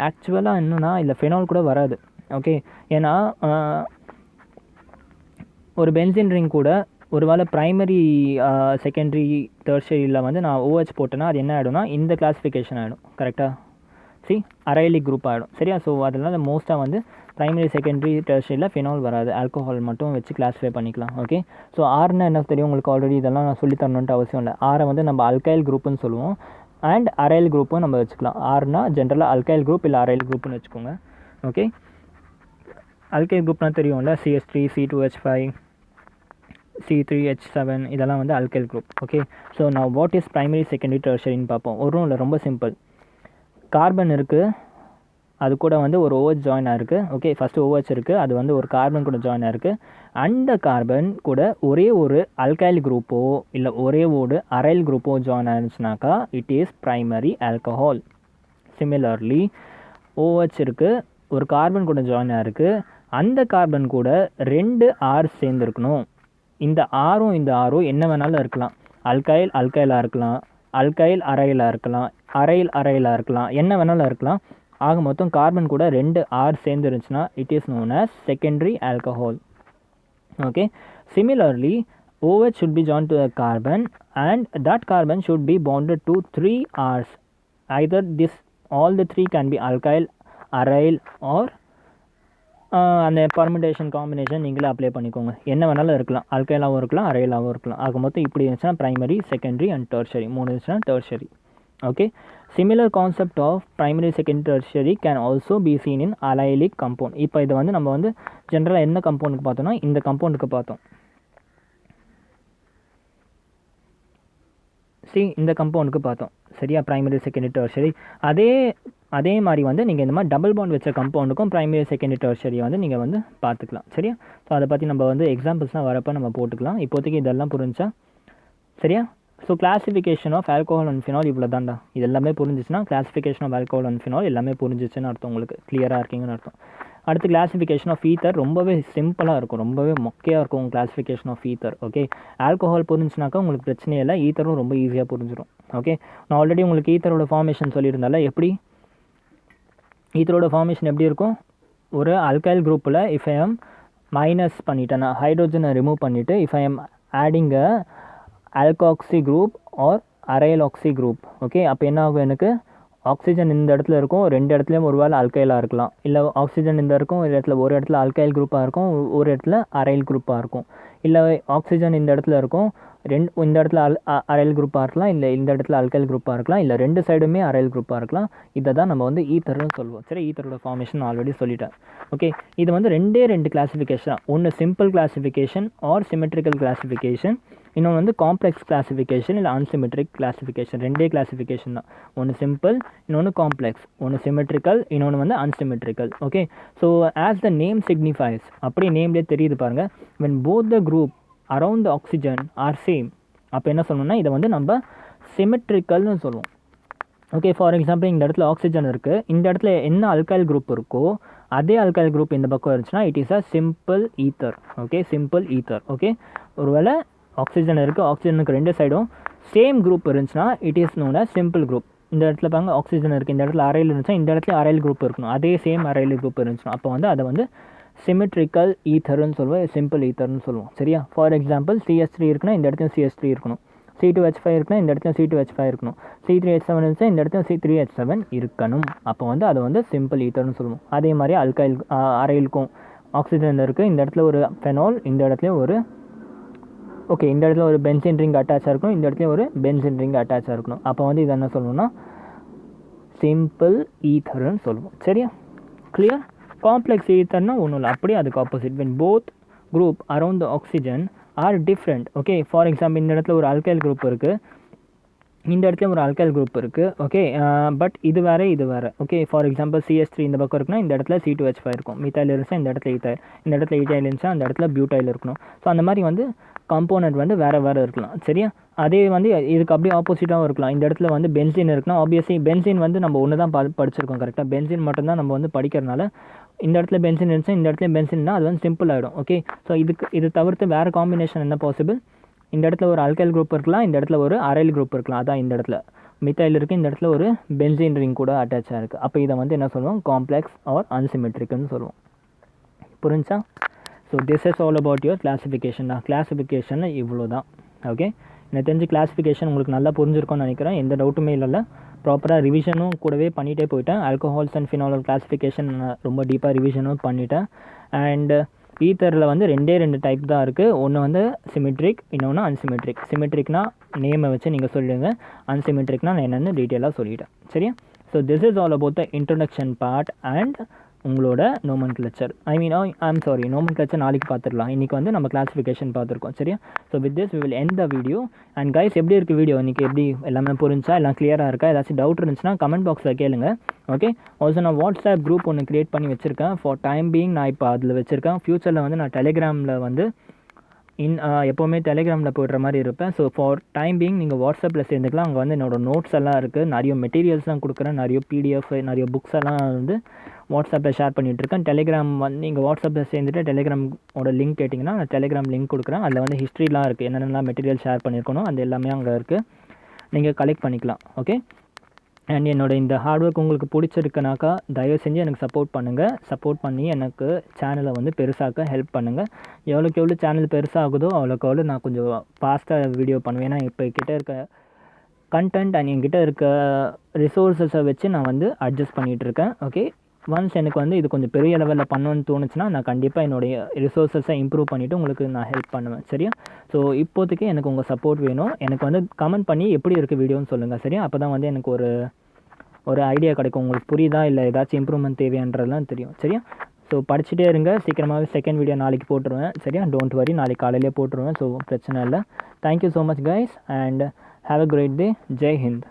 ஆக்சுவலாக என்னன்னா இல்லை ஃபினால் கூட வராது. ஓகே, ஏன்னா ஒரு பென்சின் ரிங் கூட ஒரு வேளை ப்ரைமரி செகண்டரி டெர்ஷரியில் வந்து நான் OH போட்டேன்னா அது என்ன ஆகிடும்னா இந்த கிளாஸிஃபிகேஷன் ஆகிடும். கரெக்டாக அரைலிக் குரூப் ஆகிடும். சரியா? ஸோ அதனால மோஸ்ட்டாக வந்து ப்ரைமரி செகண்டரி டெர்ஷரியில் ஃபினால் வராது, ஆல்கஹால் மட்டும் வச்சு கிளாஸிஃபை பண்ணிக்கலாம். ஓகே, ஸோ ஆர்னா என்ன தெரியும் உங்களுக்கு ஆல்ரெடி, இதெல்லாம் நான் சொல்லி தரணுன்ட்டு அவசியம் இல்லை. ஆரை வந்து நம்ம அல்கைல் குரூப்புன்னு சொல்லுவோம் அண்ட் அரைல் குரூப்பும் நம்ம வச்சுக்கலாம். ஆர்னா ஜென்ரலாக அல்கைல் குரூப் இல்லை அரைல் குரூப்னு வச்சுக்கோங்க. ஓகே, அல்கைல் குரூப்னால் தெரியும்ல, CH3 C2H5 C3H7 இதெல்லாம் வந்து அல்கைல் குரூப். ஓகே, ஸோ நான் வாட் இஸ் ப்ரைமரி செகண்டரி டெர்ஷரின்னு பார்ப்போம். ஒன்றும் இல்லை, ரொம்ப சிம்பிள். கார்பன் இருக்குது, அது கூட வந்து ஒரு OH ஜாயின் ஆகிருக்கு. ஓகே, ஃபஸ்ட்டு OH இருக்குது, அது வந்து ஒரு கார்பன் கூட ஜாயின் ஆகிருக்கு. அந்த கார்பன் கூட ஒரே ஒரு அல்கைல் குரூப்போ இல்லை ஒரே ஒரு அரைல் குரூப்போ ஜாயின் ஆகிடுச்சுனாக்கா it is primary alcohol. Similarly OH இருக்குது, ஒரு கார்பன் கூட ஜாயின் ஆகிருக்கு, அந்த கார்பன் கூட 2 R சேர்ந்துருக்கணும். இந்த ஆரும் இந்த ஆரும் என்ன வேணாலும் இருக்கலாம். அல்கைலாக இருக்கலாம், அல்கைல் அரைலாக இருக்கலாம், அரைலாக இருக்கலாம், என்ன வேணாலும் இருக்கலாம். ஆக மொத்தம் கார்பன் கூட 2 R சேர்ந்து இருந்துச்சுன்னா it is known as secondary alcohol. Okay, similarly OH should be joined to a carbon and that carbon should be bonded to 3 R's. Either all the 3 can be alkyl, aryl or அந்த permutation combination நீங்களே apply பண்ணிக்கோங்க. என்ன வேணாலும் இருக்கலாம், அல்கைலாகவும் இருக்கலாம், அரைலாகவும் இருக்கலாம். ஆக மொத்தம் இப்படி இருந்துச்சுன்னா ப்ரைமரி, செகண்டரி அண்ட் டெர்ஷரி, 3 இருந்துச்சுன்னா tertiary. Okay, similar concept of primary secondary tertiary can also be seen in allylic compound. இப்போ இதை வந்து நம்ம வந்து ஜென்ரலாக என்ன கம்பவுண்டுக்கு பார்த்தோம்னா இந்த கம்பவுண்டுக்கு பார்த்தோம். இந்த கம்பவுண்டுக்கு பார்த்தோம். சரியா? Primary secondary tertiary. அதே மாதிரி வந்து நீங்கள் இந்த மாதிரி டபுள் பாண்ட் வச்ச கம்பவுண்டுக்கும் ப்ரைமரி செகண்டரி டெர்ஷரியை வந்து நீங்கள் வந்து பார்த்துக்கலாம். சரியா? ஸோ அதை பற்றி நம்ம வந்து எக்ஸாம்பிள்ஸ்லாம் வரப்போ நம்ம போட்டுக்கலாம். இப்போதைக்கு இதெல்லாம் புரிஞ்சா சரியா? So classification of alcohol and phenol இவ்வளோ தான்டா. இது எல்லாமே புரிஞ்சிச்சுன்னா classification of alcohol and phenol எல்லாமே புரிஞ்சிச்சுன்னு அர்த்தம், உங்களுக்கு கிளியராக இருக்கீங்கன்னு அர்த்தம். அடுத்து கிளாஸிஃபிகேஷன் ஆஃப் ஈத்தர் ரொம்பவே சிம்பிளாக இருக்கும், ரொம்பவே மொக்கையாக இருக்கும் classification of ether. Okay, alcohol புரிஞ்சுனாக்கா உங்களுக்கு பிரச்சனையே இல்லை, ஈத்தரும் ரொம்ப ஈஸியாக புரிஞ்சிடும். ஓகே, நான் ஆல்ரெடி உங்களுக்கு ஈத்தரோட ஃபார்மேஷன் சொல்லியிருந்தால எப்படி ஈத்தரோட ஃபார்மேஷன் எப்படி இருக்கும். ஒரு அல்கைல் குரூப்பில் இஃப் ஐ எம் மைனஸ் பண்ணிட்டேன்னா ஹைட்ரோஜனை ரிமூவ் பண்ணிவிட்டு if I M adding a alkoxy group or aryl oxy group. Okay, அப்போ என்ன ஆகும், எனக்கு ஆக்சிஜன் இந்த இடத்துல இருக்கும், 2 இடத்துலையும் ஒரு வேளை அல்கைலாக இருக்கலாம், இல்லை ஆக்சிஜன் இந்த இருக்கும் ஒரு இடத்துல அல்கைல் குரூப்பாக இருக்கும், ஒரு இடத்துல அரைல் குரூப்பாக இருக்கும், இல்லை ஆக்சிஜன் இந்த இடத்துல இருக்கும், இந்த இடத்துல அரைல் குரூப்பாக இருக்கலாம், இல்லை இந்த இடத்துல அல்கைல் குரூப்பாக இருக்கலாம், இல்லை 2 சைடுமே அரைல் குரூப்பாக இருக்கலாம். இதை தான் நம்ம வந்து ஈத்தர்னு சொல்லுவோம். சரி, ஈத்தரோட ஃபார்மேஷன் ஆல்ரெடி சொல்லிட்டேன். ஓகே, இது வந்து 2 கிளாஸிஃபிகேஷன். ஒன்று simple classification or symmetrical classification, இன்னொன்று வந்து காம்ப்ளெக்ஸ் கிளாஸிஃபிகேஷன் இல்லை அன்சிமெட்ரிக் கிளாஸிஃபிகேஷன். 2 கிளாஸிஃபிகேஷன் தான், ஒன்று சிம்பிள் இன்னொன்று காம்ப்ளெக்ஸ், ஒன்று சிமெட்ரிக்கல் இன்னொன்று வந்து unsymmetrical. Okay, so as the name signifies, அப்படி நேம்லேயே தெரியுது பாருங்கள், when both the group around the oxygen are same, அப்போ என்ன சொல்லணும்னா இதை வந்து நம்ம சிமெட்ரிக்கல்னு சொல்லுவோம். ஓகே, ஃபார் எக்ஸாம்பிள் இந்த இடத்துல ஆக்சிஜன் இருக்குது, இந்த இடத்துல என்ன அல்கைல் குரூப் இருக்கோ அதே அல்கைல் குரூப் இந்த பக்கம் இருந்துச்சுன்னா it is a simple ether. Okay, simple ether. Okay, ஒருவேளை ஆக்சிஜன் இருக்குது, ஆக்சிஜனுக்கு 2 சைடும் சேம் குரூப் இருந்துச்சுன்னா it is known as simple group. இந்த இடத்துல பாருங்க ஆக்சிஜன் இருக்குது, இந்த இடத்துல அரைல் இருந்துச்சுன்னா இந்த இடத்துல அரைல் குரூப் இருக்கணும், அதே சேம் அரைல் குரூப் இருந்துச்சுன்னா அப்போ வந்து அதை வந்து சிமெட்ரிக்கல் ஈத்தர்னு சொல்லுவோம், சிம்பிள் ஈத்தர்னு சொல்லுவோம். சரியா? ஃபார் எக்ஸாம்பிள் CH3 இருக்குன்னா இந்த இடத்துல CH3 இருக்கணும், C2H5 இருக்குன்னா இந்த இடத்துல C2H5 இருக்கணும், C3H7 இருந்துச்சுன்னா இந்த இடத்துல C3H7 இருக்கணும். அப்போ வந்து அதை வந்து சிம்பிள் ஈத்தர்னு சொல்லுவோம். அதே மாதிரி அல்கைல் அரைலுக்கும் ஆக்சிஜன் இருக்குது, இந்த இடத்துல ஒரு ஃபெனால், இந்த இடத்துல ஒரு ஓகே இந்த இடத்துல ஒரு பென்சின் ரிங் அட்டாச்சாக இருக்கணும், இந்த இடத்துல ஒரு பென்சின் ரிங் அட்டாச்சாக இருக்கணும். அப்போ வந்து இது என்ன சொல்லணும்னா சிம்பிள் ஈத்தர்னு சொல்லுவோம். சரியா? கிளியர்? காம்ப்ளெக்ஸ் ஈத்தர்னா ஒன்றும் இல்லை, அப்படியே அதுக்கு opposite. when both group around the oxygen are different. Okay, for example இந்த இடத்துல ஒரு அல்கைல் குரூப் இருக்குது, இந்த இடத்துல ஒரு ஆல்கைல் குரூப் இருக்குது. ஓகே, பட் இது வேறு இது வேறு. ஓகே, ஃபார் எக்ஸாம்பிள் CH3 இந்த பக்கம் இருக்குன்னா இந்த இடத்துல C2H5 இருக்கும். மித்தைல் இருந்துச்சா இந்த இடத்துல ஈத்தைல், இந்த இடத்துல ஈத்தைல் இருந்துச்சா அந்த இடத்துல பியூட்டைல் இருக்கணும். ஸோ அந்த மாதிரி வந்து காம்போனன்ட் வந்து வேறு வேறு இருக்கலாம். சரியா? அதே வந்து இதுக்கு அப்படியே ஆப்போசிட்டாகவும் இருக்கலாம். இந்த இடத்துல வந்து பென்சின் இருக்குன்னா ஆப்வியஸ்லி பென்சின் வந்து நம்ம ஒன்று தான் படிச்சிருக்கோம். கரெக்டாக பென்சின் மட்டும்தான் நம்ம வந்து படிக்கிறனால இந்த இடத்துல பென்சின் இருந்துச்சு, இந்த இடத்துல பென்சின்னா அது வந்து சிம்பிள் ஆகிடும். ஓகே, ஸோ இது தவிர்த்து வேறு காம்பினேஷன் என்ன பாசிபிள்? இந்த இடத்துல ஒரு ஆல்கைல் குரூப் இருக்கலாம், இந்த இடத்துல ஒரு அரைல் குரூப் இருக்கலாம். அதான் இந்த இடத்துல மித்தைல் இருக்குது, இந்த இடத்துல ஒரு பென்சின் ரிங் கூட அட்டாச் ஆகிருக்கு. அப்போ இதை வந்து என்ன சொல்லுவோம்? காம்ப்ளெக்ஸ் ஆர் அன்சிமெட்ரிக்னு சொல்லுவோம். புரிஞ்சா? So this is all about your classification தான். கிளாஸிஃபிகேஷனில் இவ்வளோ தான். ஓகே, எனக்கு தெரிஞ்சு கிளாஸிஃபிகேஷன் உங்களுக்கு நல்லா புரிஞ்சிருக்கும்னு நினைக்கிறேன். எந்த டவுட்டுமே இல்லை. ப்ராப்பராக ரிவிஷனும் கூடவே பண்ணிகிட்டே போயிட்டேன். ஆல்கஹால்ஸ் அண்ட் ஃபினால் கிளாஸிஃபிகேஷன் ரொம்ப டீப்பாக ரிவிஷனும் பண்ணிட்டேன். அண்ட் ஈத்தரில் வந்து ரெண்டு டைப் தான் இருக்குது. ஒன்று வந்து சிமெட்ரிக், இன்னொன்று அன்சிமெட்ரிக். சிமெட்ரிக்னா நேமை வச்சு நீங்கள் சொல்லிடுங்க, அன்சிமெட்ரிக்னா நான் என்னென்னு டீட்டெயிலாக சொல்லிட்டேன். சரியா? So this is all about the introduction part and உங்களோட நோமன்க்ளச்சர். நோமன்க்ளச்சர் நாளைக்கு பார்த்துடலாம். இன்றைக்கி வந்து நம்ம கிளாஸிஃபிகேஷன் பார்த்துருக்கோம். சரியா? So with this we will end the video. And guys, எப்படி இருக்குது வீடியோ? இன்றைக்கி எப்படி எல்லாமே புரிஞ்சா, எல்லாம் கிளியராக இருக்கா? ஏதாச்சும் டவுட் இருந்துச்சுன்னா கமெண்ட் பாக்ஸில் கேளுங்க. ஓகே, ஆல்சோ நான் வாட்ஸ்அப் குரூப் ஒன்று க்ரியேட் பண்ணி வச்சுருக்கேன். ஃபார் டைம் பீயிங் நான் இப்போ அதில் வச்சுருக்கேன். ஃப்யூச்சரில் வந்து நான் டெலிகிராமில் வந்து எப்போவுமே டெலிகிராமில் போய்ட்ற மாதிரி இருப்பேன். ஸோ ஃபார் டைம் பீயிங் நீங்கள் வாட்ஸ்அப்பில் சேர்ந்துக்கலாம். அங்கே வந்து என்னோடய நோட்ஸ் எல்லாம் இருக்குது, நிறைய மெட்டீரியல்ஸ்லாம் கொடுக்குறேன், நிறைய PDF, நிறைய புக்ஸ் எல்லாம் வந்து வாட்ஸ்அப்பில் ஷேர் பண்ணிகிட்ருக்கேன். டெலிகிராம் வந்து நீங்கள் வாட்ஸ்அப்பில் சேர்ந்துட்டு டெலிகிராமோட லிங்க் கேட்டிங்கன்னா நான் டெலிகிராம் லிங்க் கொடுக்குறேன். அதில் வந்து ஹிஸ்ட்ரிலாம் இருக்குது, என்னென்னலாம் மெட்டீரியல் ஷேர் பண்ணியிருக்கணும் அது எல்லாமே அங்கே இருக்குது, நீங்கள் கலெக்ட் பண்ணிக்கலாம். ஓகே, அண்ட் என்னோட இந்த ஹார்ட் ஒர்க் உங்களுக்கு பிடிச்சிருக்குனாக்கா தயவு செஞ்சு எனக்கு சப்போர்ட் பண்ணுங்கள். சப்போர்ட் பண்ணி எனக்கு சேனலை வந்து பெருசாக்க ஹெல்ப் பண்ணுங்கள். எவ்வளோக்கு எவ்வளோ சேனல் பெருசாகுதோ அவ்வளோக்கு எவ்வளோ நான் கொஞ்சம் ஃபாஸ்ட்டாக வீடியோ பண்ணுவேன். ஏன்னா இப்போ கிட்டே இருக்க கண்டென்ட் அண்ட் என்கிட்ட இருக்க ரிசோர்ஸஸை வச்சு நான் வந்து அட்ஜஸ்ட் பண்ணிகிட்ருக்கேன். ஓகே, ஒன்ஸ் எனக்கு வந்து இது கொஞ்சம் பெரிய லெவலில் பண்ணணும்னு தோணுச்சுன்னா நான் கண்டிப்பாக என்னுடைய ரிசோர்ஸஸை இம்ப்ரூவ் பண்ணிவிட்டு உங்களுக்கு நான் ஹெல்ப் பண்ணுவேன். சரியா? ஸோ இப்போதைக்கு எனக்கு உங்கள் சப்போர்ட் வேணும். எனக்கு வந்து கமெண்ட் பண்ணி எப்படி இருக்குது வீடியோன்னு சொல்லுங்கள். சரியா? அப்போ தான் வந்து எனக்கு ஒரு ஐடியா கிடைக்கும். உங்களுக்கு புரியுதா இல்லை ஏதாச்சும் இம்ப்ரூவ்மெண்ட் தேவையான்றதுலாம் தெரியும். சரியா? ஸோ படிச்சுட்டே இருங்க. சீக்கிரமாகவே செகண்ட் வீடியோ நாளைக்கு போட்டுருவேன். சரியா? டோன்ட் வரி, நாளைக்கு காலையிலே போட்டுருவேன். ஸோ பிரச்சனை இல்லை. Thank you so much guys and have a great day. ஜெய் ஹிந்த்.